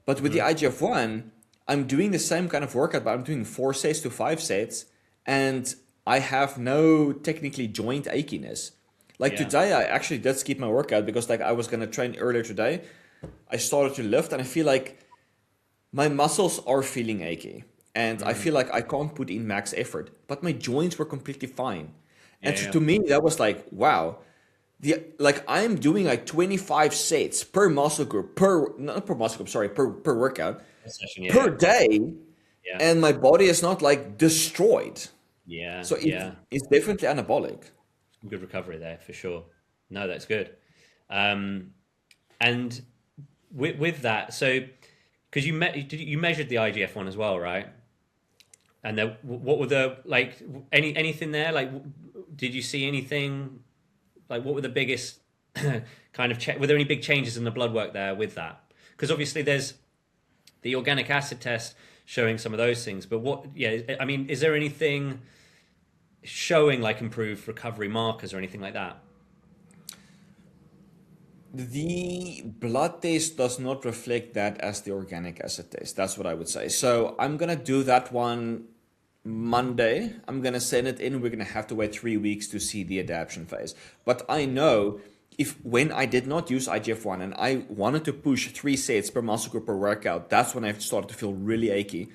S1: But with the
S2: Hmm.
S1: IGF-1, I'm doing the same kind of workout, but I'm doing 4 sets to 5 sets, and I have no technically joint achiness. Like
S2: Yeah.
S1: today, I actually did skip my workout because like I was gonna train earlier today. I started to lift, and I feel like my muscles are feeling achy, and I
S2: Mm.
S1: feel like I can't put in max effort, but my joints were completely fine. And
S2: Yeah.
S1: so
S2: Yeah.
S1: to me, that was like, wow, the like I'm doing like 25 sets per muscle group per not per muscle group, sorry, per workout
S2: Session. Yeah.
S1: per
S2: Yeah.
S1: day,
S2: Yeah.
S1: and my body is not like destroyed.
S2: Yeah.
S1: So
S2: Yeah.
S1: it's definitely anabolic.
S2: Good recovery there for sure. No, that's good. Um, and with that, so because you measured the IGF one as well, right? And there, what were the like anything there? Like, did you see anything? Like, what were the biggest kind of Were there any big changes in the blood work there with that? Because obviously there's the organic acid test showing some of those things, but what? Yeah, I mean, is there anything showing like improved recovery markers or anything like that?
S1: The blood test does not reflect that as the organic acid test. That's what I would say. So I'm gonna do that one Monday. I'm gonna send it in. We're gonna have to wait 3 weeks to see the adaptation phase. But I know if when I did not use IGF-1 and I wanted to push 3 sets per muscle group per workout, that's when I started to feel really achy.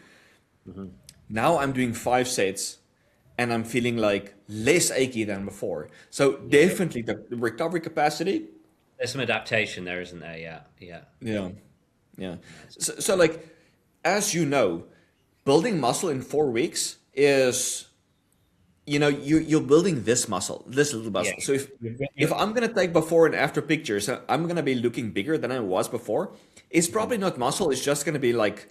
S2: Hmm.
S1: Now I'm doing 5 sets and I'm feeling like less achy than before. So
S2: Yeah,
S1: definitely the recovery capacity.
S2: there's some adaptation there, isn't there? Yeah, yeah.
S1: Yeah. Yeah.
S2: Nice.
S1: So like, as you know, building muscle in 4 weeks is, you're building this muscle, this little
S2: Yeah.
S1: muscle. So if
S2: You-
S1: I'm gonna take before and after pictures, I'm gonna be looking bigger than I was before. It's probably not muscle. It's just gonna be like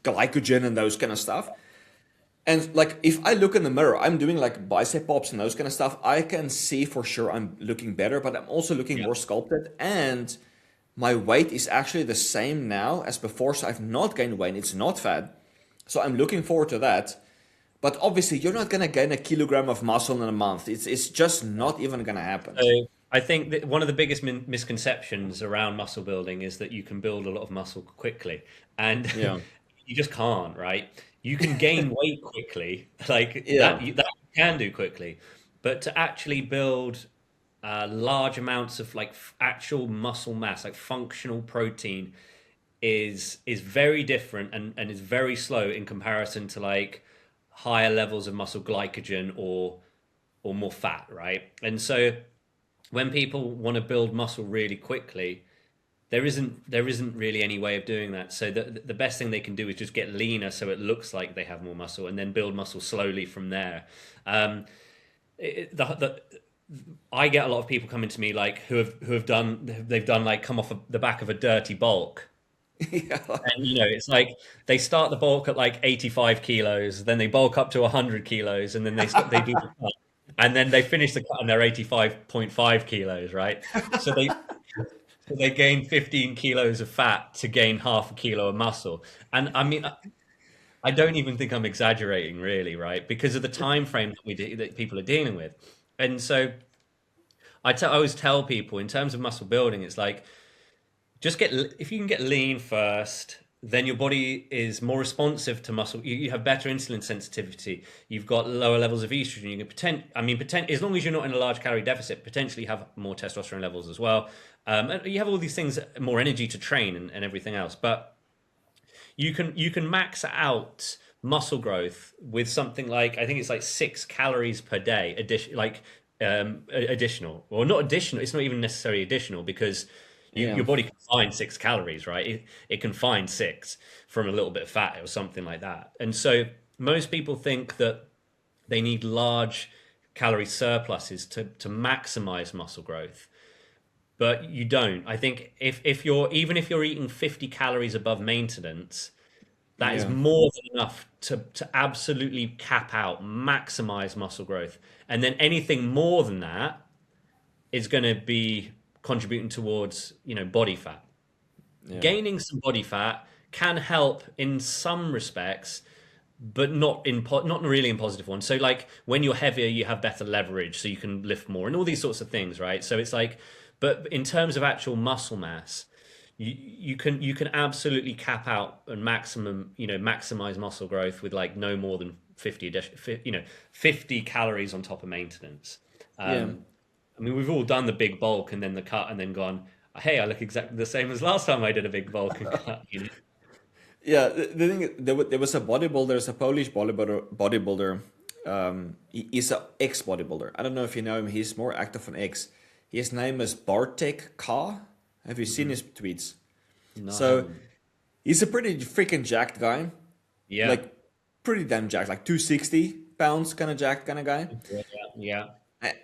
S1: glycogen and those kind of stuff. And like if I look in the mirror, I'm doing like bicep pops and those kind of stuff. I can see for sure I'm looking better, but I'm also looking
S2: Yeah.
S1: more sculpted, and my weight is actually the same now as before. So I've not gained weight. It's not fat. So I'm looking forward to that. But obviously, you're not gonna gain a kilogram of muscle in a month. It's just not even gonna happen.
S2: So I think that one of the biggest misconceptions around muscle building is that you can build a lot of muscle quickly, and
S1: Yeah.
S2: you just can't, right? You can gain weight quickly, like
S1: Yeah.
S2: that you can do quickly, but to actually build large amounts of like actual muscle mass, like functional protein, is very different and is very slow in comparison to like higher levels of muscle glycogen or more fat, right? And so when people want to build muscle really quickly, there isn't really any way of doing that. So the best thing they can do is just get leaner, so it looks like they have more muscle, and then build muscle slowly from there. Um, the I get a lot of people coming to me like who have done they've done like come off the back of a dirty bulk,
S1: Yeah.
S2: and it's like they start the bulk at like 85 kilos, then they bulk up to 100 kilos, and then they do the cut, and then they finish the cut and they're 85.5 kilos, right? So they gain 15 kilos of fat to gain half a kilo of muscle. And I mean, I don't even think I'm exaggerating, really, right? Because of the time frame that people are dealing with. And so I always tell people in terms of muscle building, it's like just if you can get lean first, then your body is more responsive to muscle. You have better insulin sensitivity. You've got lower levels of estrogen. You can as long as you're not in a large calorie deficit, potentially have more testosterone levels as well. And you have all these things, more energy to train and everything else. But you can max out muscle growth with something like, I think it's like 6 calories per day additional, or not additional. It's not even necessarily additional, because
S1: Yeah.
S2: your body can find 6 calories, right? It can find six from a little bit of fat or something like that. And so most people think that they need large calorie surpluses to maximize muscle growth, but you don't. I think if you're eating 50 calories above maintenance, that is
S1: Yeah.
S2: more than enough to absolutely cap out, maximize muscle growth. And then anything more than that is going to be contributing towards, body fat.
S1: Yeah.
S2: Gaining some body fat can help in some respects, but not really in positive ones. So like when you're heavier, you have better leverage, so you can lift more, and all these sorts of things, right? So it's like, but in terms of actual muscle mass, you can absolutely cap out and maximize muscle growth with like no more than 50 calories on top of maintenance.
S1: Yeah.
S2: I mean, we've all done the big bulk and then the cut and then gone, hey, I look exactly the same as last time I did a big bulk and cut.
S1: Yeah, the thing is, there was a bodybuilder, there's a Polish bodybuilder. He's an ex bodybuilder. I don't know if you know him. He's more active on X. His name is Bartek K. Have you seen
S2: Mhm.
S1: his tweets?
S2: No, I
S1: So
S2: haven't.
S1: he's a pretty freaking jacked guy,
S2: Yeah.
S1: like pretty damn jacked, like 260 pounds kind of jacked kind of guy.
S2: Yeah. Yeah.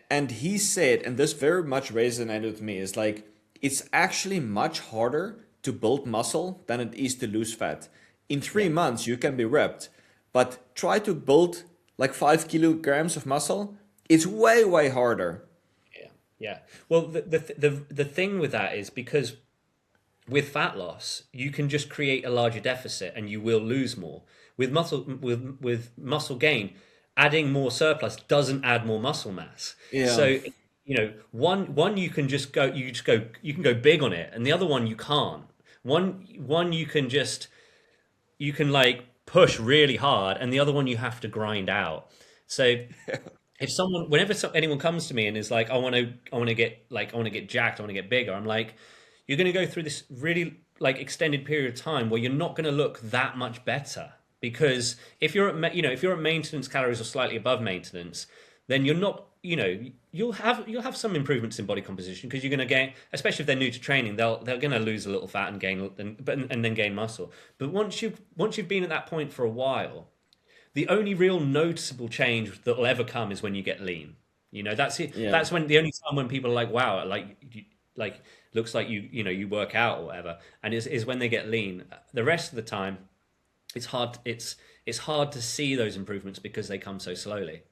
S1: And he said, and this very much resonated with me, is like it's actually much harder to build muscle than it is to lose fat. In
S2: Yeah.
S1: 3 months, you can be ripped, but try to build like 5 kilograms of muscle. It's way, way harder.
S2: Yeah. Yeah. Well, the thing with that is because with fat loss, you can just create a larger deficit and you will lose more. With muscle gain, adding more surplus doesn't add more muscle mass.
S1: Yeah.
S2: So, one you can go big on it, and the other one you can't. One you can like push really hard, and the other one you have to grind out. So if anyone comes to me and is like, I want to get jacked, I want to get bigger, I'm like, you're going to go through this really like extended period of time where you're not going to look that much better because if you're at maintenance calories or slightly above maintenance, then you're not, you'll have some improvements in body composition because you're going to gain, especially if they're new to training, they're going to lose a little fat and gain and then gain muscle. But once you've been at that point for a while, the only real noticeable change that will ever come is when you get lean. That's it.
S1: Yeah.
S2: That's when the only time when people are like, "Wow, like looks like you work out or whatever," and is when they get lean. The rest of the time, it's hard. It's hard to see those improvements because they come so slowly.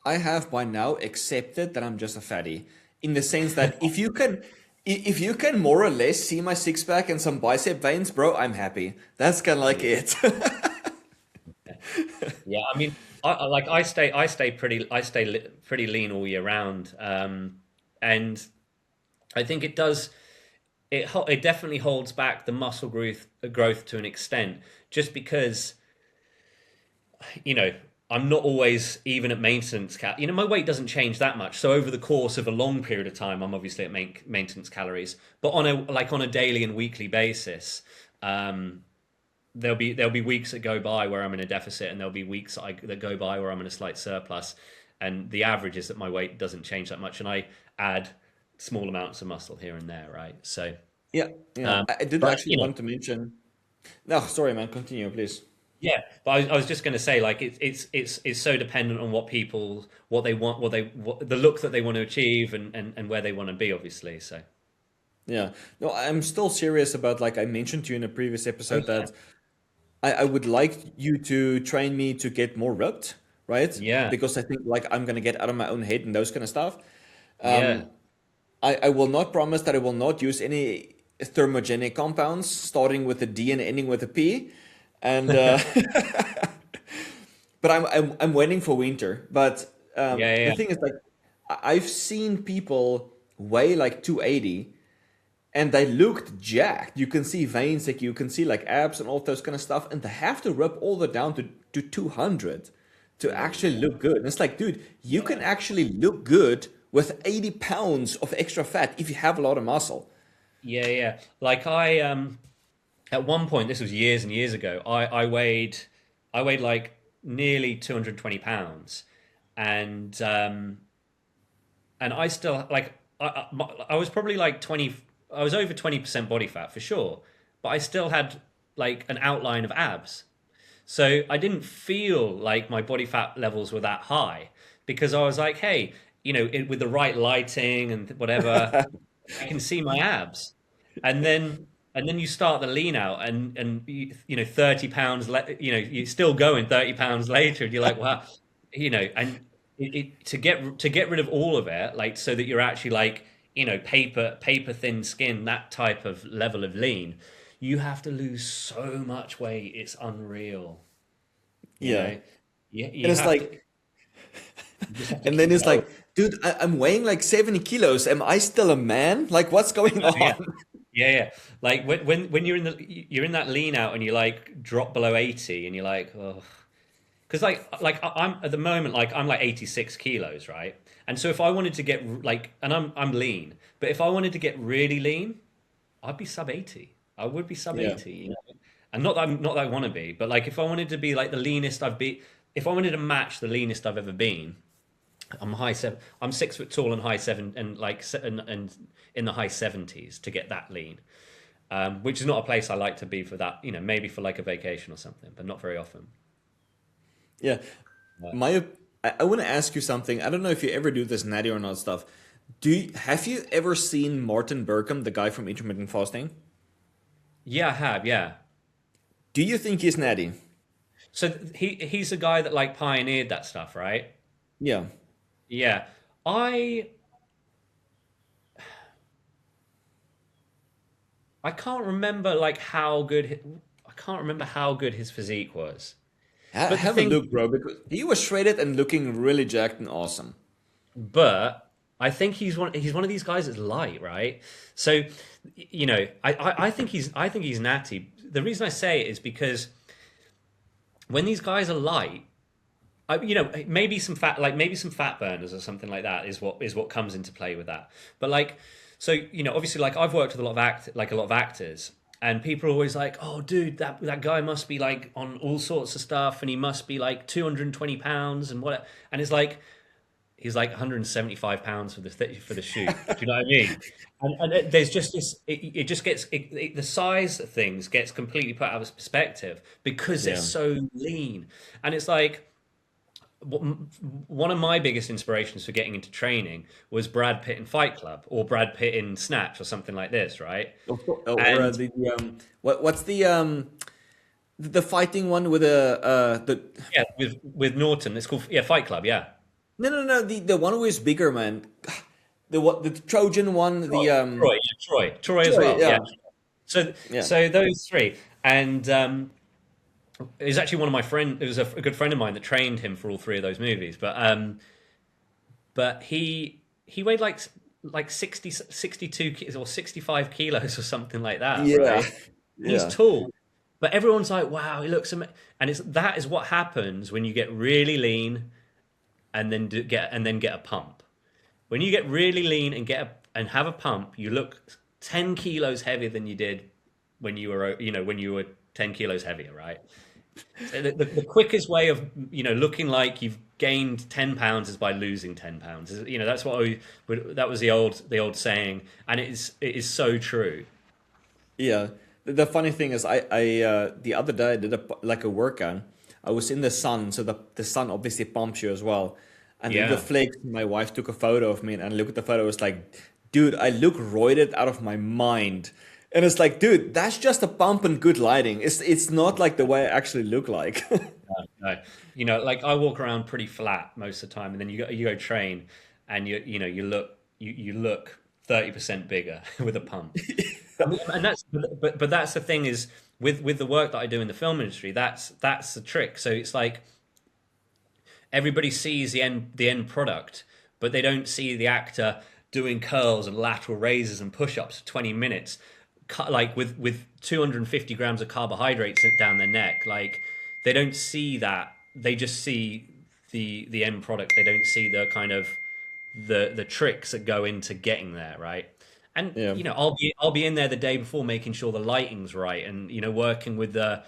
S1: I have by now accepted that I'm just a fatty in the sense that if you can more or less see my six pack and some bicep veins, bro, I'm happy. That's kind of like
S2: Yeah,
S1: it.
S2: yeah. I mean, I stay pretty lean all year round, and I think it does. It definitely holds back the muscle growth to an extent, just because you know, I'm not always even at maintenance my weight doesn't change that much. So over the course of a long period of time, I'm obviously at maintenance calories. But on a daily and weekly basis, um, there'll be weeks that go by where I'm in a deficit, and there'll be weeks that go by where I'm in a slight surplus. And the average is that my weight doesn't change that much, and I add small amounts of muscle here and there, right? So,
S1: Yeah, yeah.
S2: um,
S1: I did
S2: but
S1: actually want to mention. No, sorry, man. Continue, please.
S2: yeah, but I was just going to say, like, it's so dependent on what they want, the look that they want to achieve, and where they want to be, obviously. So,
S1: Yeah. No, I'm still serious about, like I mentioned to you in a previous
S2: oh
S1: episode,
S2: yeah,
S1: that I would like you to train me to get more ripped, right?
S2: yeah,
S1: Because I think like I'm gonna get out of my own head and those kind of stuff.
S2: yeah,
S1: I will not promise that I will not use any thermogenic compounds starting with a D and ending with a P. And but I'm waiting for winter. But
S2: yeah,
S1: the
S2: yeah,
S1: thing is, like, I've seen people weigh like 280 and they looked jacked. You can see veins, like you can see like abs and all those kind of stuff, and they have to rip all the down to 200 to actually look good. And it's like, dude, you can
S2: yeah,
S1: actually look good with 80 pounds of extra fat if you have a lot of muscle.
S2: yeah, yeah. Like at one point, this was years and years ago. I weighed like nearly 220 pounds, and I still like I was probably like 20. I was over 20% body fat for sure, but I still had like an outline of abs. So I didn't feel like my body fat levels were that high because I was like, hey, with the right lighting and whatever, I can see my abs. And then you start the lean out, and 30 pounds, you're still going 30 pounds later, and you're like, wow, and to get rid of all of it, like so that you're actually like, paper thin skin, that type of level of lean, you have to lose so much weight. It's unreal. You
S1: Yeah.
S2: know,
S1: And
S2: you
S1: it's
S2: have to
S1: like,
S2: you just have to
S1: and then
S2: keep
S1: it's
S2: going.
S1: like, dude, I'm weighing like 70 kilos. Am I still a man? Like, what's going
S2: Oh, yeah.
S1: on?
S2: Yeah, yeah. Like when you're in that lean out and you like drop below 80 and you're like, oh, because I'm at the moment like I'm like 86 kilos, right? And so if I wanted to get like, and I'm lean, but if I wanted to get really lean, I'd be sub 80. I would be sub
S1: Yeah.
S2: 80, you know? And not that I want to be, but like if I wanted to be like the leanest I've been, if I wanted to match the leanest I've ever been, I'm high seven. I'm 6 foot tall and high seven and and in the high 70s to get that lean, which is not a place I like to be for that. You know, maybe for like a vacation or something, but not very often.
S1: Yeah.
S2: But
S1: My, I want to ask you something. I don't know if you ever do this natty or not stuff. Have you ever seen Martin Burkham, the guy from intermittent fasting?
S2: yeah, I have. Yeah.
S1: Do you think he's natty?
S2: So he's a guy that like pioneered that stuff, right?
S1: Yeah.
S2: Yeah. I I can't remember like how good I can't remember how good his physique was. But the
S1: Have a
S2: thing,
S1: look, bro, because he was shredded and looking really jacked and awesome.
S2: but I think he's one of these guys that's light, right? So, you know, I think he's natty. The reason I say it is because when these guys are light, you know, maybe some fat, like maybe some fat burners or something like that is what comes into play with that. But like, so you know, obviously, like I've worked with a lot of actors, and people are always like, "Oh, dude, that guy must be like on all sorts of stuff, and he must be like 220 pounds and what." And it's like he's like 175 pounds for for the shoot. Do you know what I mean? There's just this. It just gets the size of things gets completely put out of perspective because they're
S1: Yeah.
S2: so lean, and it's like one of my biggest inspirations for getting into training was Brad Pitt in Fight Club or Brad Pitt in Snatch or something like this, right?
S1: Or
S2: And
S1: what's the fighting one with the
S2: yeah, with Norton, it's called Fight Club. Yeah,
S1: no the one who is bigger, man. The what the Trojan one,
S2: Troy,
S1: the
S2: Troy as
S1: Troy,
S2: well. Yeah.
S1: yeah.
S2: So
S1: Yeah.
S2: those three, and it was actually one of my friend. It was a good friend of mine that trained him for all three of those movies. But he weighed like 62 or 65 kilos or something like that,
S1: Yeah.
S2: right? He's
S1: Yeah.
S2: tall, but everyone's like, "Wow, he looks amazing." And it's that is what happens when you get really lean and then get a pump. When you get really lean and and have a pump, you look 10 kilos heavier than you did when you were when you were 10 kilos heavier, right? So the quickest way of looking like you've gained 10 pounds is by losing 10 pounds. You know, that's what that was the old saying, and it is so true.
S1: Yeah. The funny thing is, the other day I did like a workout. I was in the sun, so the sun obviously pumps you as well. And it
S2: Yeah.
S1: reflects. My wife took a photo of me, and I look at the photo. It's like, dude, I look roided out of my mind. And it's like, dude, that's just a pump and good lighting. It's not like the way I actually look like.
S2: No. You know, like I walk around pretty flat most of the time, and then you go train, and you look 30% bigger with a pump. I mean, and that's but that's the thing is with the work that I do in the film industry, that's the trick. So it's like everybody sees the end product, but they don't see the actor doing curls and lateral raises and push-ups for 20 minutes, like with 250 grams of carbohydrates down their neck. Like they don't see that. They just see the end product. They don't see the kind of the tricks that go into getting there, right? And
S1: Yeah.
S2: you know, I'll be in there the day before making sure the lighting's right, and you know, working with the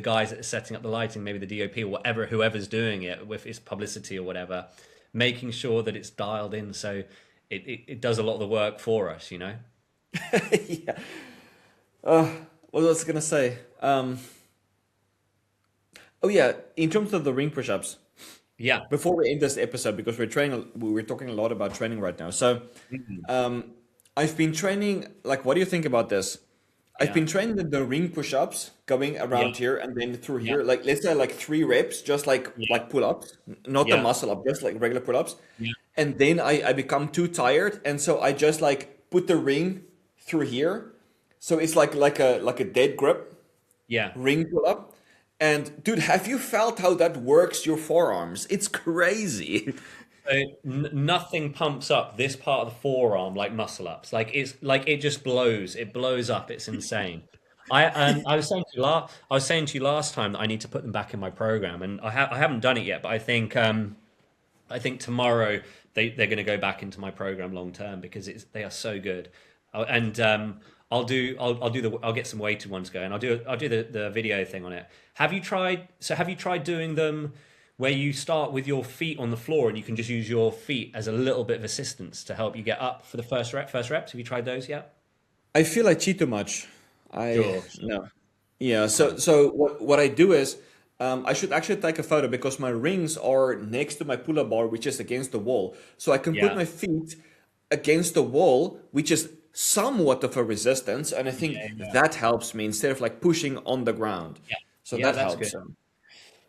S2: guys that are setting up the lighting, maybe the DOP or whatever, whoever's doing it with its publicity or whatever, making sure that it's dialed in so it does a lot of the work for us, you know?
S1: Yeah. What was I gonna say? Oh yeah, in terms of the ring push-ups,
S2: Yeah,
S1: before we end this episode, because we're talking a lot about training right now. So, I've been training. Like, what do you think about this? I've
S2: yeah,
S1: been training the ring push-ups, going
S2: yeah,
S1: around here and then through
S2: yeah,
S1: here. Like, let's say like 3 reps, just
S2: yeah,
S1: like pull-ups, not the
S2: yeah,
S1: muscle up, just like regular pull-ups.
S2: yeah,
S1: And then I become too tired, and so I just like put the ring through here, so it's like a dead grip
S2: yeah,
S1: ring pull up, And dude, have you felt how that works your forearms? It's crazy.
S2: So nothing pumps up this part of the forearm like muscle ups. Like it's like it just blows. It blows up. It's insane. I was saying to you I was saying to you last time that I need to put them back in my program, and I haven't done it yet. But I think tomorrow they're going to go back into my program long term because they are so good. And I'll get some weighted ones going. I'll do the video thing on it. Have you tried doing them where you start with your feet on the floor and you can just use your feet as a little bit of assistance to help you get up for the first reps? Have you tried those yet?
S1: I feel I cheat too much. I
S2: Sure.
S1: no. Yeah, so what I do is I should actually take a photo because my rings are next to my pull-up bar, which is against the wall. So I can put
S2: Yeah.
S1: my feet against the wall, which is somewhat of a resistance, and I think
S2: Yeah. Yeah.
S1: that helps me instead of like pushing on the ground.
S2: Yeah.
S1: So
S2: Yeah,
S1: that
S2: that's
S1: helps.
S2: good.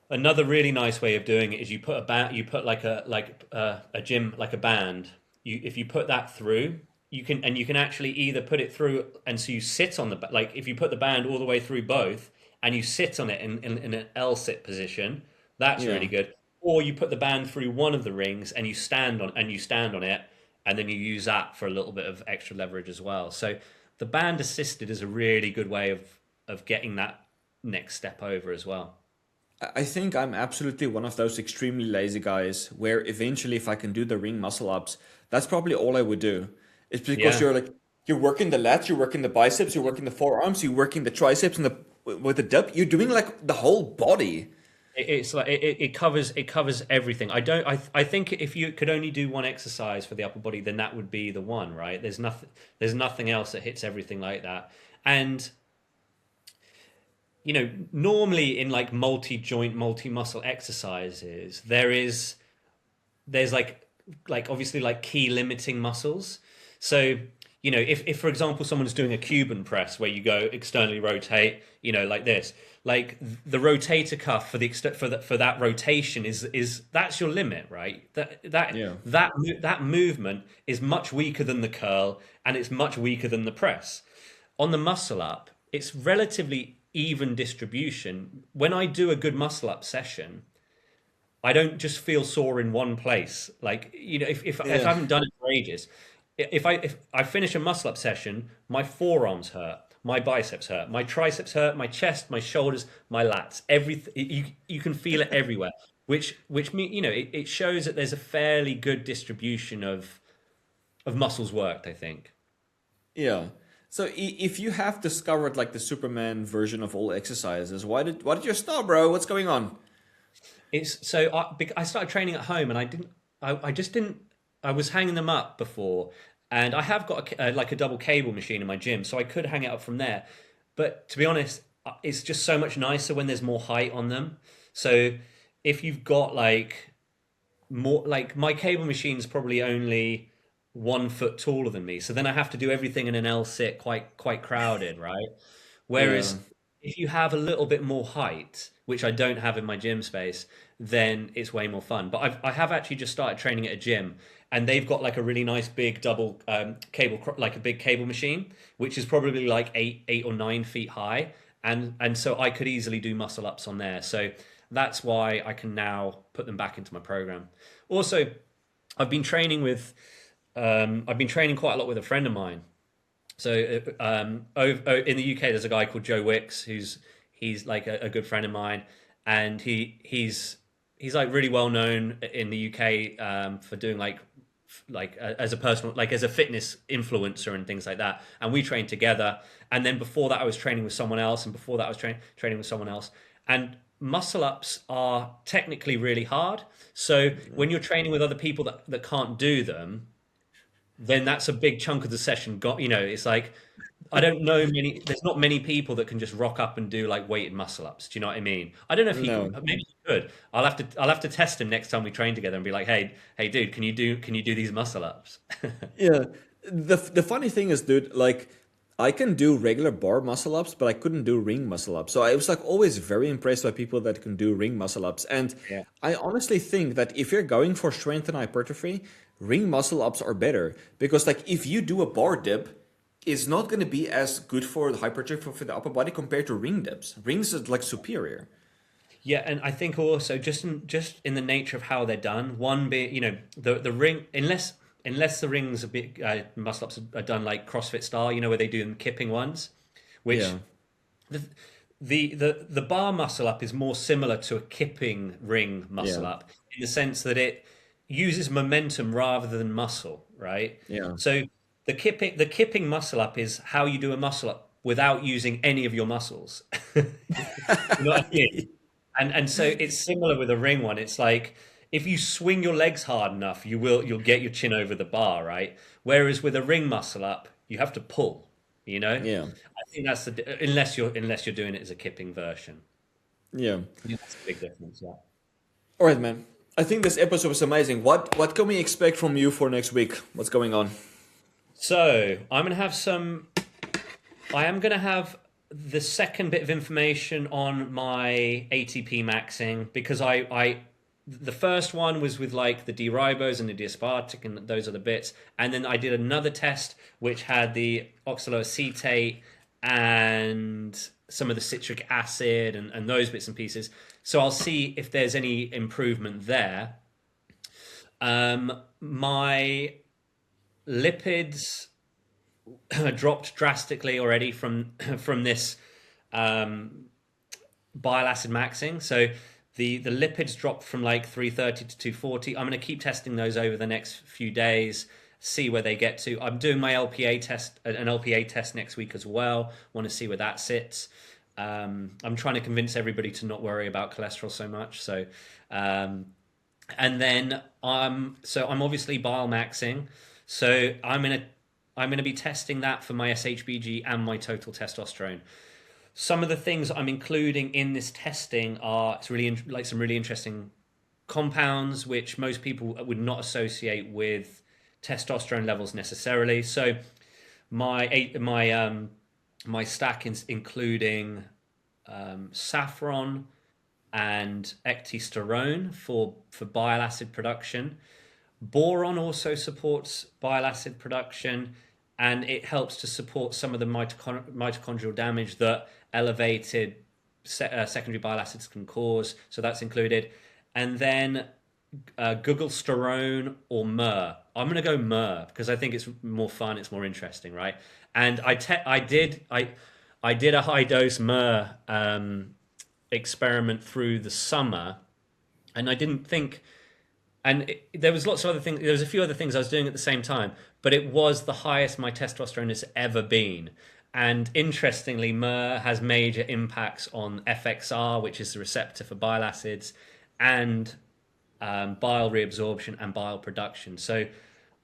S2: Another really nice way of doing it is you put a gym like a band. If you put that through, you can actually either put it through and so you sit on like if you put the band all the way through both and you sit on it in an L sit position, that's really
S1: Yeah.
S2: good. Or you put the band through one of the rings and you stand on it and then you use that for a little bit of extra leverage as well. So the band assisted is a really good way of getting that next step over as well.
S1: I think I'm absolutely one of those extremely lazy guys where eventually, if I can do the ring muscle ups, that's probably all I would do. It's because
S2: Yeah.
S1: you're working the lats, you're working the biceps, you're working the forearms, you're working the triceps and the with the dip. You're doing like the whole body.
S2: It's like it covers everything. I think if you could only do one exercise for the upper body, then that would be the one, right? There's nothing else that hits everything like that. And normally in like multi joint, multi muscle exercises, there's like obviously like key limiting muscles. So if for example someone's doing a Cuban press where you go externally rotate, like this, like the rotator cuff for for that rotation is that's your limit, right?
S1: Yeah.
S2: That movement is much weaker than the curl and it's much weaker than the press. On the muscle up, it's relatively even distribution. When I do a good muscle up session, I don't just feel sore in one place. Like, if I
S1: Yeah.
S2: haven't done it for ages, if I finish a muscle up session, my forearms hurt, my biceps hurt, my triceps hurt, my chest, my shoulders, my lats, everything. You can feel it everywhere, which mean it shows that there's a fairly good distribution of muscles worked, I think.
S1: Yeah. So if you have discovered like the Superman version of all exercises, why did you stop, bro? What's going on?
S2: I started training at home, and I just didn't. I was hanging them up before, and I have got like a double cable machine in my gym, so I could hang it up from there. But to be honest, it's just so much nicer when there's more height on them. So if you've got like more, like my cable machine's probably only 1 foot taller than me, so then I have to do everything in an L sit, quite crowded, right?
S1: Yeah.
S2: Whereas if you have a little bit more height, which I don't have in my gym space, then it's way more fun. But I have actually just started training at a gym, and they've got like a really nice big double like a big cable machine, which is probably like 8 or 9 feet high, and so I could easily do muscle ups on there. So that's why I can now put them back into my program. Also, I've been training with I've been training quite a lot with a friend of mine. So in the UK, there's a guy called Joe Wicks he's like a good friend of mine, and he's like really well known in the UK for doing as a personal like as a fitness influencer and things like that. And we trained together. And then before that, I was training with someone else, and before that, I was training with someone else. And muscle ups are technically really hard. So when you're training with other people that can't do them, then that's a big chunk of the session got. It's like I don't know many. There's not many people that can just rock up and do like weighted muscle ups. Do you know what I mean? I don't know if he can.
S1: No.
S2: Maybe he could. I'll have to test him next time we train together and be like, hey, dude, can you do these muscle ups?
S1: Yeah. The funny thing is, dude, like I can do regular bar muscle ups, but I couldn't do ring muscle ups. So I was like always very impressed by people that can do ring muscle ups. And
S2: Yeah.
S1: I honestly think that if you're going for strength and hypertrophy, ring muscle ups are better because like if you do a bar dip, it's not going to be as good for the hypertrophy for the upper body compared to ring dips. Rings is like superior.
S2: Yeah, and I think also just in the nature of how they're done, one being, the ring, unless the rings are big, muscle ups are done like CrossFit style, where they do them kipping ones, which
S1: Yeah,
S2: the the bar muscle up is more similar to a kipping ring muscle
S1: yeah,
S2: up in the sense that it uses momentum rather than muscle, right?
S1: yeah.
S2: So the kipping muscle up is how you do a muscle up without using any of your muscles. You know what I mean? And so it's similar with a ring one. It's like if you swing your legs hard enough, you'll get your chin over the bar, right? Whereas with a ring muscle up, you have to pull, you know?
S1: Yeah,
S2: I think that's unless you're doing it as a kipping version.
S1: yeah.
S2: Yeah, that's a big difference, yeah.
S1: All right, man. I think this episode was amazing. What can we expect from you for next week? What's going on?
S2: So I am gonna have the second bit of information on my ATP maxing because the first one was with like the D-ribose and the D-aspartic and those other bits, and then I did another test which had the oxaloacetate and some of the citric acid and those bits and pieces. So I'll see if there's any improvement there. My lipids dropped drastically already from this um, bile acid maxing. So the lipids dropped from like 330 to 240. I'm going to keep testing those over the next few days, see where they get to. I'm doing my LPA test next week as well. Want to see where that sits. I'm trying to convince everybody to not worry about cholesterol so much. Um, and then I'm obviously bile maxing. So I'm gonna be testing that for my SHBG and my total testosterone. Some of the things I'm including in this testing are it's really like some really interesting compounds which most people would not associate with testosterone levels necessarily. So my stack is including saffron and ecdysterone for bile acid production. Boron also supports bile acid production, and it helps to support some of the mitochondrial damage that elevated secondary bile acids can cause. So that's included. And then guggelsterone or myrrh. I'm going to go myrrh because I think it's more fun. It's more interesting, right? And I did a high dose myrrh experiment through the summer, and I didn't think there was lots of other things. There was a few other things I was doing at the same time, but it was the highest my testosterone has ever been. And interestingly, myrrh has major impacts on FXR, which is the receptor for bile acids, and bile reabsorption and bile production. So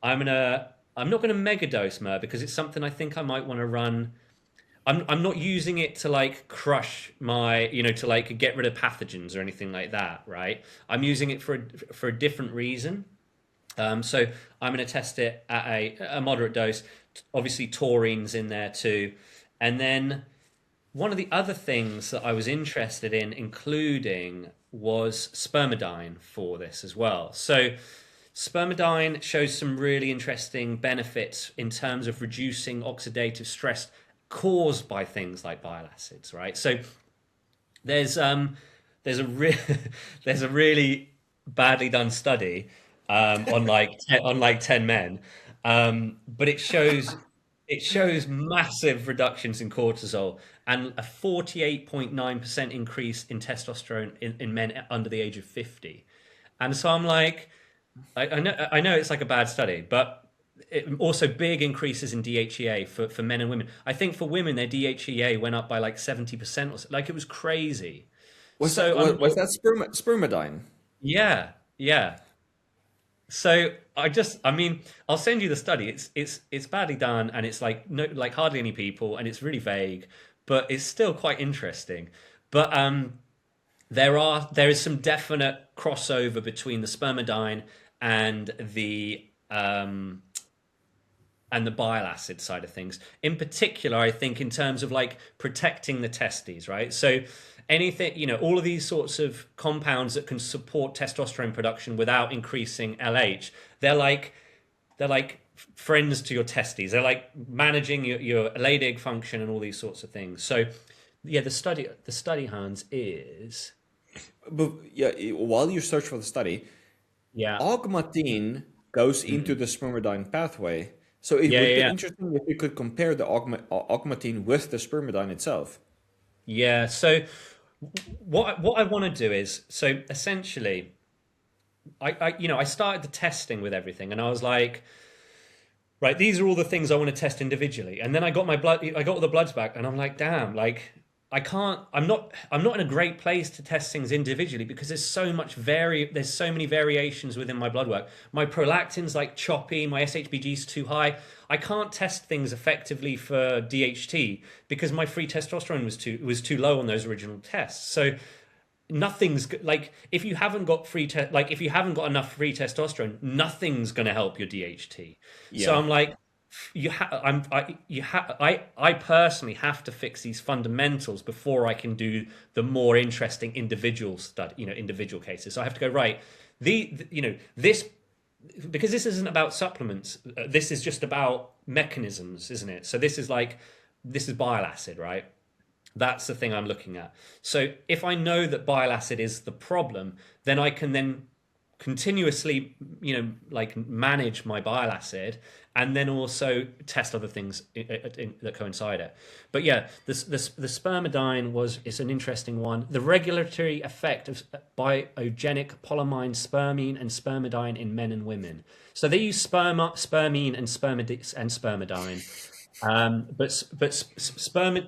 S2: I'm not gonna megadose myrrh because it's something I think I might want to run. I'm not using it to like crush my, to like get rid of pathogens or anything like that, right? I'm using it for a different reason. So I'm going to test it at a moderate dose. Obviously, taurine's in there too. And then one of the other things that I was interested in including was spermidine for this as well. So spermidine shows some really interesting benefits in terms of reducing oxidative stress caused by things like bile acids, right? So there's there's a there's a really badly done study on like 10 men, but it shows massive reductions in cortisol and a 48.9% increase in testosterone in men under the age of 50. And so I'm like, I know it's like a bad study, but also big increases in DHEA for men and women. I think for women, their DHEA went up by like 70% or so. Like it was crazy.
S1: Was that
S2: So I'm
S1: was that spermidine?
S2: yeah, yeah. So I mean, I'll send you the study. It's badly done, and it's like no, like hardly any people, and it's really vague, but it's still quite interesting. But there is some definite crossover between the spermidine and the bile acid side of things. In particular, I think in terms of like protecting the testes, right? So anything, all of these sorts of compounds that can support testosterone production without increasing LH, they're like friends to your testes. They're like managing your Leydig function and all these sorts of things. So yeah, the study Hans is
S1: But yeah, while you search for the study,
S2: Yeah.
S1: augmentin goes into
S2: Mm.
S1: the spermidine pathway. So it
S2: Yeah,
S1: would
S2: yeah,
S1: be
S2: yeah.
S1: interesting if you could compare the augmentin with the spermidine itself.
S2: Yeah. So what I want to do is, so essentially, I started the testing with everything, and I was like, right, these are all the things I want to test individually. And then I got all the bloods back, and I'm like, damn, like I can't, I'm not in a great place to test things individually because there's so many variations within my blood work. My prolactin's like choppy, my SHBG's too high. I can't test things effectively for DHT because my free testosterone was too low on those original tests. So like if you haven't got like if you haven't got enough free testosterone, nothing's going to help your DHT. So
S1: Yeah.
S2: I'm like, I personally have to fix these fundamentals before I can do the more interesting individual study, individual cases. So I have to go right. This, because this isn't about supplements. This is just about mechanisms, isn't it? So this is bile acid, right? That's the thing I'm looking at. So if I know that bile acid is the problem, then I can then continuously, like manage my bile acid and then also test other things that coincide it. But yeah, the spermidine is an interesting one. The regulatory effect of biogenic polyamine spermine and spermidine in men and women. So they use spermine and spermidine,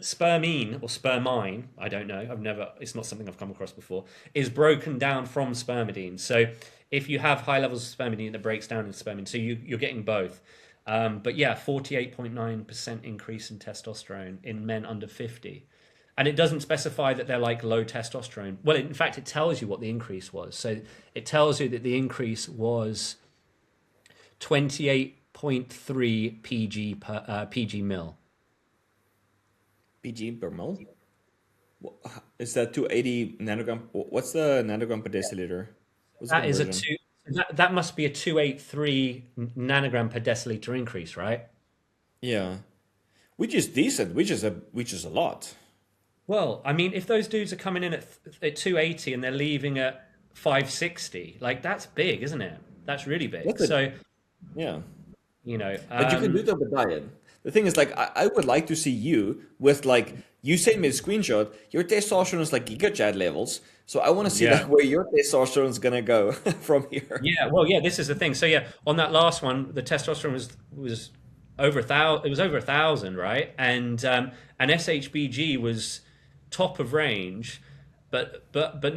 S2: spermine or spermine, I don't know. It's not something I've come across before. Is broken down from spermidine. So if you have high levels of spermidine, it breaks down into spermidine. So you're getting both. But yeah, 48.9% increase in testosterone in men under 50. And it doesn't specify that they're like low testosterone. Well, in fact, it tells you what the increase was. So it tells you that the increase was 28.3 PG mil.
S1: PG per mil? Is that 280 nanogram? What's the nanogram per deciliter? What's the
S2: That is a
S1: conversion?
S2: two. That must be a 283 nanogram per deciliter increase, right?
S1: Yeah, which is decent, which is a lot.
S2: Well, I mean, if those dudes are coming in at 280 and they're leaving at 560, like that's big, isn't it? That's really big.
S1: That's it.
S2: So,
S1: Yeah.
S2: you know,
S1: But you can do
S2: um,
S1: that with diet. The thing is, like, I would like to see you with, like, you sent me a screenshot. Your testosterone is like gigachad levels. So I want to see, like,
S2: yeah.
S1: where your testosterone is gonna go from here.
S2: Yeah, well, yeah, this is the thing. So yeah, on that last one, the testosterone was over 1,000. It was over 1,000, right? And SHBG was top of range, but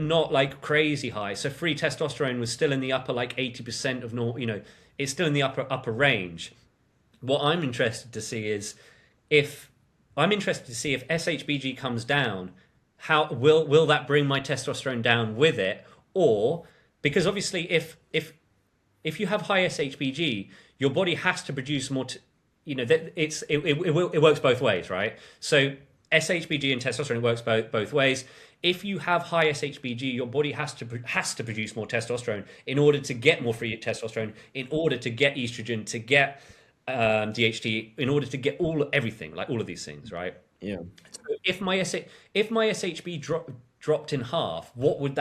S2: not like crazy high. So free testosterone was still in the upper like 80% of normal. It's still in the upper range. What I'm interested to see is if if SHBG comes down, how will that bring my testosterone down with it, or because obviously if you have high SHBG, your body has to produce more. It works both ways, right? So SHBG and testosterone works both ways. If you have high SHBG, your body has to produce more testosterone in order to get more free testosterone, in order to get estrogen, to get DHT, in order to get everything, like all of these things, right?
S1: Yeah.
S2: If my SHB dropped in half, what would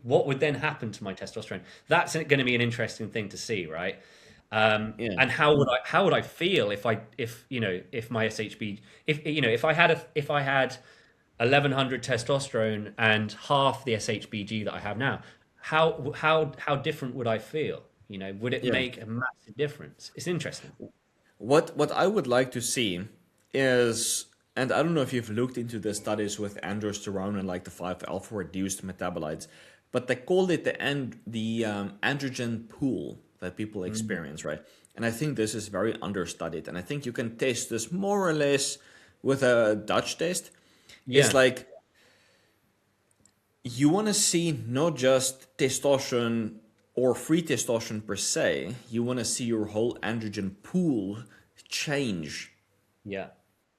S2: what would then happen to my testosterone? That's going to be an interesting thing to see, right?
S1: Yeah.
S2: And how would I feel if my SHB if I had 1100 testosterone and half the SHBG that I have now, how different would I feel? Would it
S1: Yeah.
S2: make a massive difference? It's interesting.
S1: What I would like to see is, and I don't know if you've looked into the studies with androsterone and like the 5-alpha reduced metabolites, but they called it the androgen pool that people
S2: Mm.
S1: experience, right? And I think this is very understudied, and I think you can test this more or less with a Dutch test. It's
S2: Yeah,
S1: like you want to see not just testosterone or free testosterone per se, you want to see your whole androgen pool change.
S2: yeah,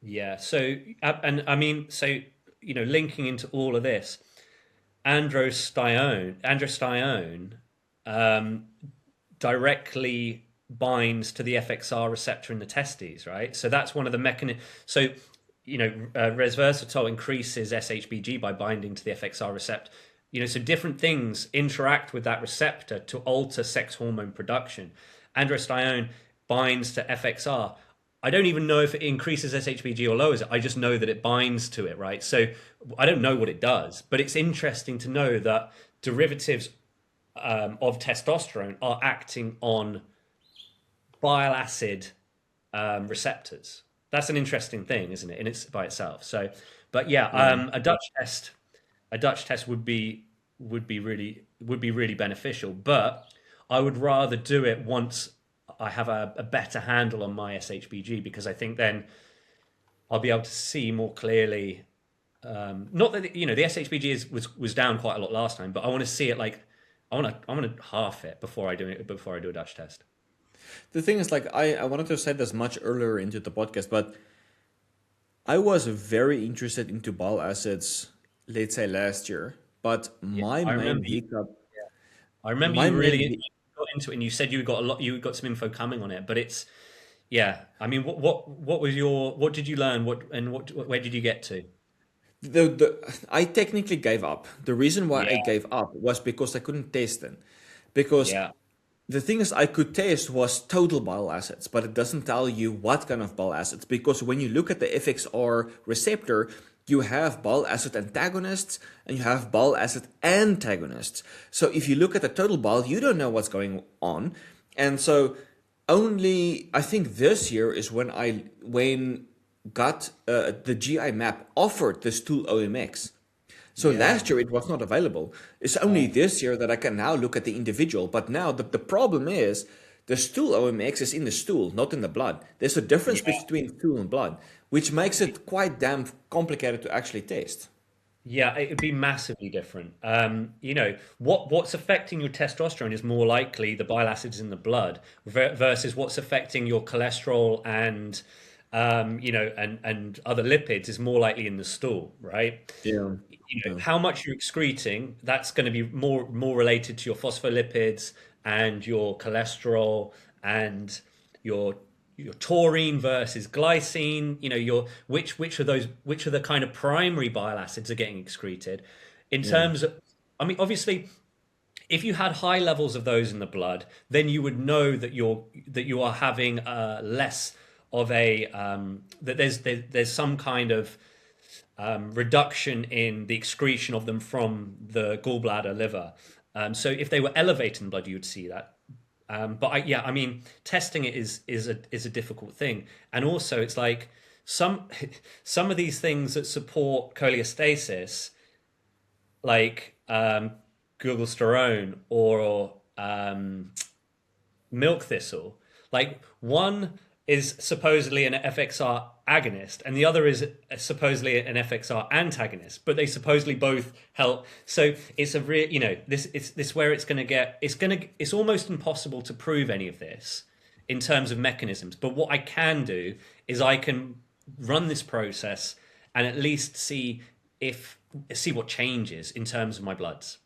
S2: yeah. So, and I mean, so linking into all of this, androstenedione, um, directly binds to the FXR receptor in the testes, right? So that's one of the mechanisms. So, resveratrol increases SHBG by binding to the FXR receptor. So different things interact with that receptor to alter sex hormone production. Androstenedione binds to FXR. I don't even know if it increases SHBG or lowers it. I just know that it binds to it, right? So I don't know what it does, but it's interesting to know that derivatives of testosterone are acting on bile acid receptors. That's an interesting thing, isn't it? And it's by itself. So, but yeah,
S1: Yeah.
S2: a Dutch test would be really beneficial. But I would rather do it once I have a better handle on my SHBG, because I think then I'll be able to see more clearly. Not that the SHBG was down quite a lot last time, but I want to see it like I want to half it before I do a Dutch test.
S1: The thing is, like, I wanted to say this much earlier into the podcast, but I was very interested into bile acids, let's say last year. But
S2: Yeah, I remember you. I remember
S1: my
S2: you
S1: main,
S2: really
S1: be-
S2: got into it, and you said you got a lot. You got some info coming on it, but it's yeah. I mean, what did you learn? Where did you get to?
S1: I technically gave up. The reason why I
S2: Yeah,
S1: gave up was because I couldn't test them. Because
S2: yeah,
S1: the thing is, I could test was total bile acids, but it doesn't tell you what kind of bile acids. Because when you look at the FXR receptor, you have bile acid antagonists and you have bile acid antagonists. So if you look at the total bile, you don't know what's going on. And so only I think this year is when got the GI map offered this tool OMX. So
S2: yeah.
S1: last year it was not available. It's only this year that I can now look at the individual. But now the problem is the stool OMX is in the stool, not in the blood. There's a difference
S2: Yeah.
S1: between stool and blood, which makes it quite damn complicated to actually test.
S2: Yeah, it would be massively different. What's affecting your testosterone is more likely the bile acids in the blood versus what's affecting your cholesterol and and other lipids is more likely in the stool, right?
S1: Yeah. Yeah.
S2: How much you're excreting, that's going to be more related to your phospholipids and your cholesterol and your your taurine versus glycine. Your which are the kind of primary bile acids are getting excreted. In
S1: Yeah.
S2: terms of, I mean, obviously, if you had high levels of those in the blood, then you would know that you are having less of a that there's some kind of reduction in the excretion of them from the gallbladder, liver. So if they were elevated in blood, you would see that. Yeah, I mean, testing it is a difficult thing, and also it's like some some of these things that support cholestasis, like glucosterone or milk thistle. Like one is supposedly an FXR agonist, and the other is supposedly an FXR antagonist, but they supposedly both help. So it's a real, this where it's almost impossible to prove any of this in terms of mechanisms. But what I can do is I can run this process and at least see what changes in terms of my bloods.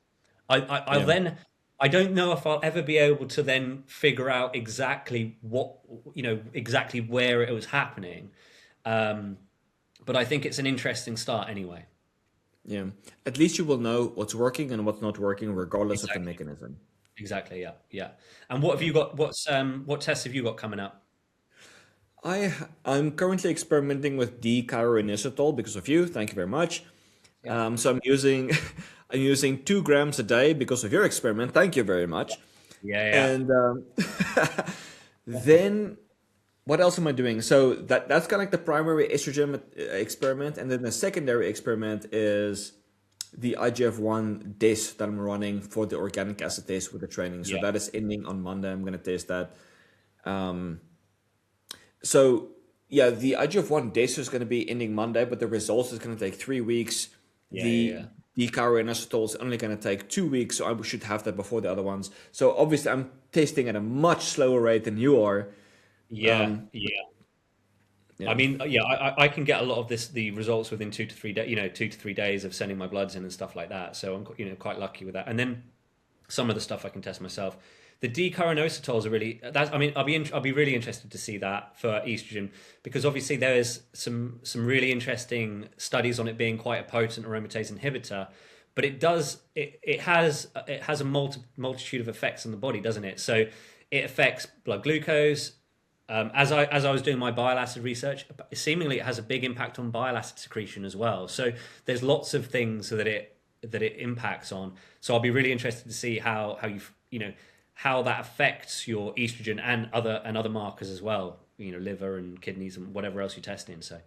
S2: I'll
S1: Yeah.
S2: then I don't know if I'll ever be able to then figure out exactly where it was happening. Um, but I think it's an interesting start anyway.
S1: Yeah. At least you will know what's working and what's not working, regardless of the
S2: Exactly.
S1: mechanism.
S2: Exactly. Yeah. Yeah. And what have you got? What tests have you got coming up?
S1: I'm currently experimenting with D-chiroinositol because of you. Thank you very much.
S2: Yeah.
S1: So I'm using I'm using 2 grams a day because of your experiment. Thank you very much.
S2: Yeah.
S1: And then what else am I doing? So that's kind of like the primary estrogen experiment, and then the secondary experiment is the IGF-1 test that I'm running for the organic acid test with the training. So
S2: Yeah.
S1: that is ending on Monday. I'm gonna test that. So yeah, the IGF-1 test is gonna be ending Monday, but the results is gonna take 3 weeks.
S2: Yeah. Yeah.
S1: The decarboinositol is only going to take 2 weeks, so I should have that before the other ones. So obviously, I'm testing at a much slower rate than you are.
S2: Yeah. Yeah. I
S1: Yeah,
S2: mean, yeah, I can get a lot of the results within 2 to 3 days, 2 to 3 days of sending my bloods in and stuff like that. So I'm, quite lucky with that. And then some of the stuff I can test myself. The D-chiroinositols are really. I mean, I'll be really interested to see that for estrogen, because obviously there's some really interesting studies on it being quite a potent aromatase inhibitor. but it has a multitude of effects on the body, doesn't it? So it affects blood glucose. As I was doing my bile acid research, seemingly it has a big impact on bile acid secretion as well. So there's lots of things that it impacts on. So I'll be really interested to see how how that affects your estrogen and other markers as well. Liver and kidneys and whatever else you're testing. So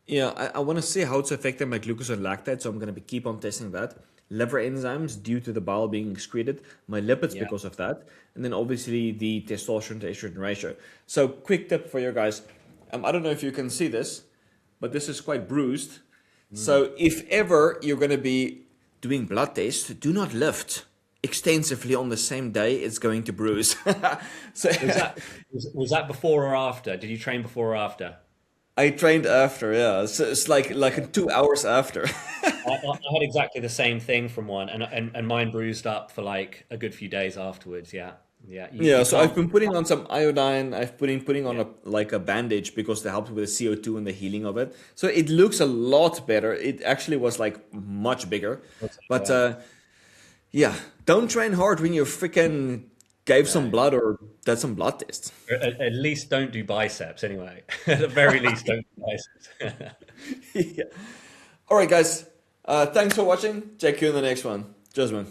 S1: Yeah, I want to see how it's affecting my glucose and lactate, so I'm going to keep on testing that. Liver enzymes due to the bile being excreted, my lipids
S2: yeah,
S1: because of that, and then obviously the testosterone to estrogen ratio. So, quick tip for you guys. I don't know if you can see this, but this is quite bruised. So, if ever you're going to be doing blood tests, do not lift extensively on the same day. It's going to bruise. So,
S2: was that before or after? Did you train before or after?
S1: I trained after, yeah. So it's like 2 hours after.
S2: I had exactly the same thing from one, and mine bruised up for like a good few days afterwards. Yeah, yeah. You
S1: Yeah, so I've
S2: can't.
S1: been putting on some iodine. I've putting on
S2: Yeah,
S1: a bandage because they helped with the CO2 and the healing of it. So it looks a lot better. It actually was like much bigger. But
S2: yeah.
S1: yeah, don't train hard when you freaking gave some
S2: No.
S1: blood or did some blood tests.
S2: At least don't do biceps anyway. At the very least, don't do biceps.
S1: Yeah. All right, guys. Thanks for watching. Check you in the next one. Cheers, man.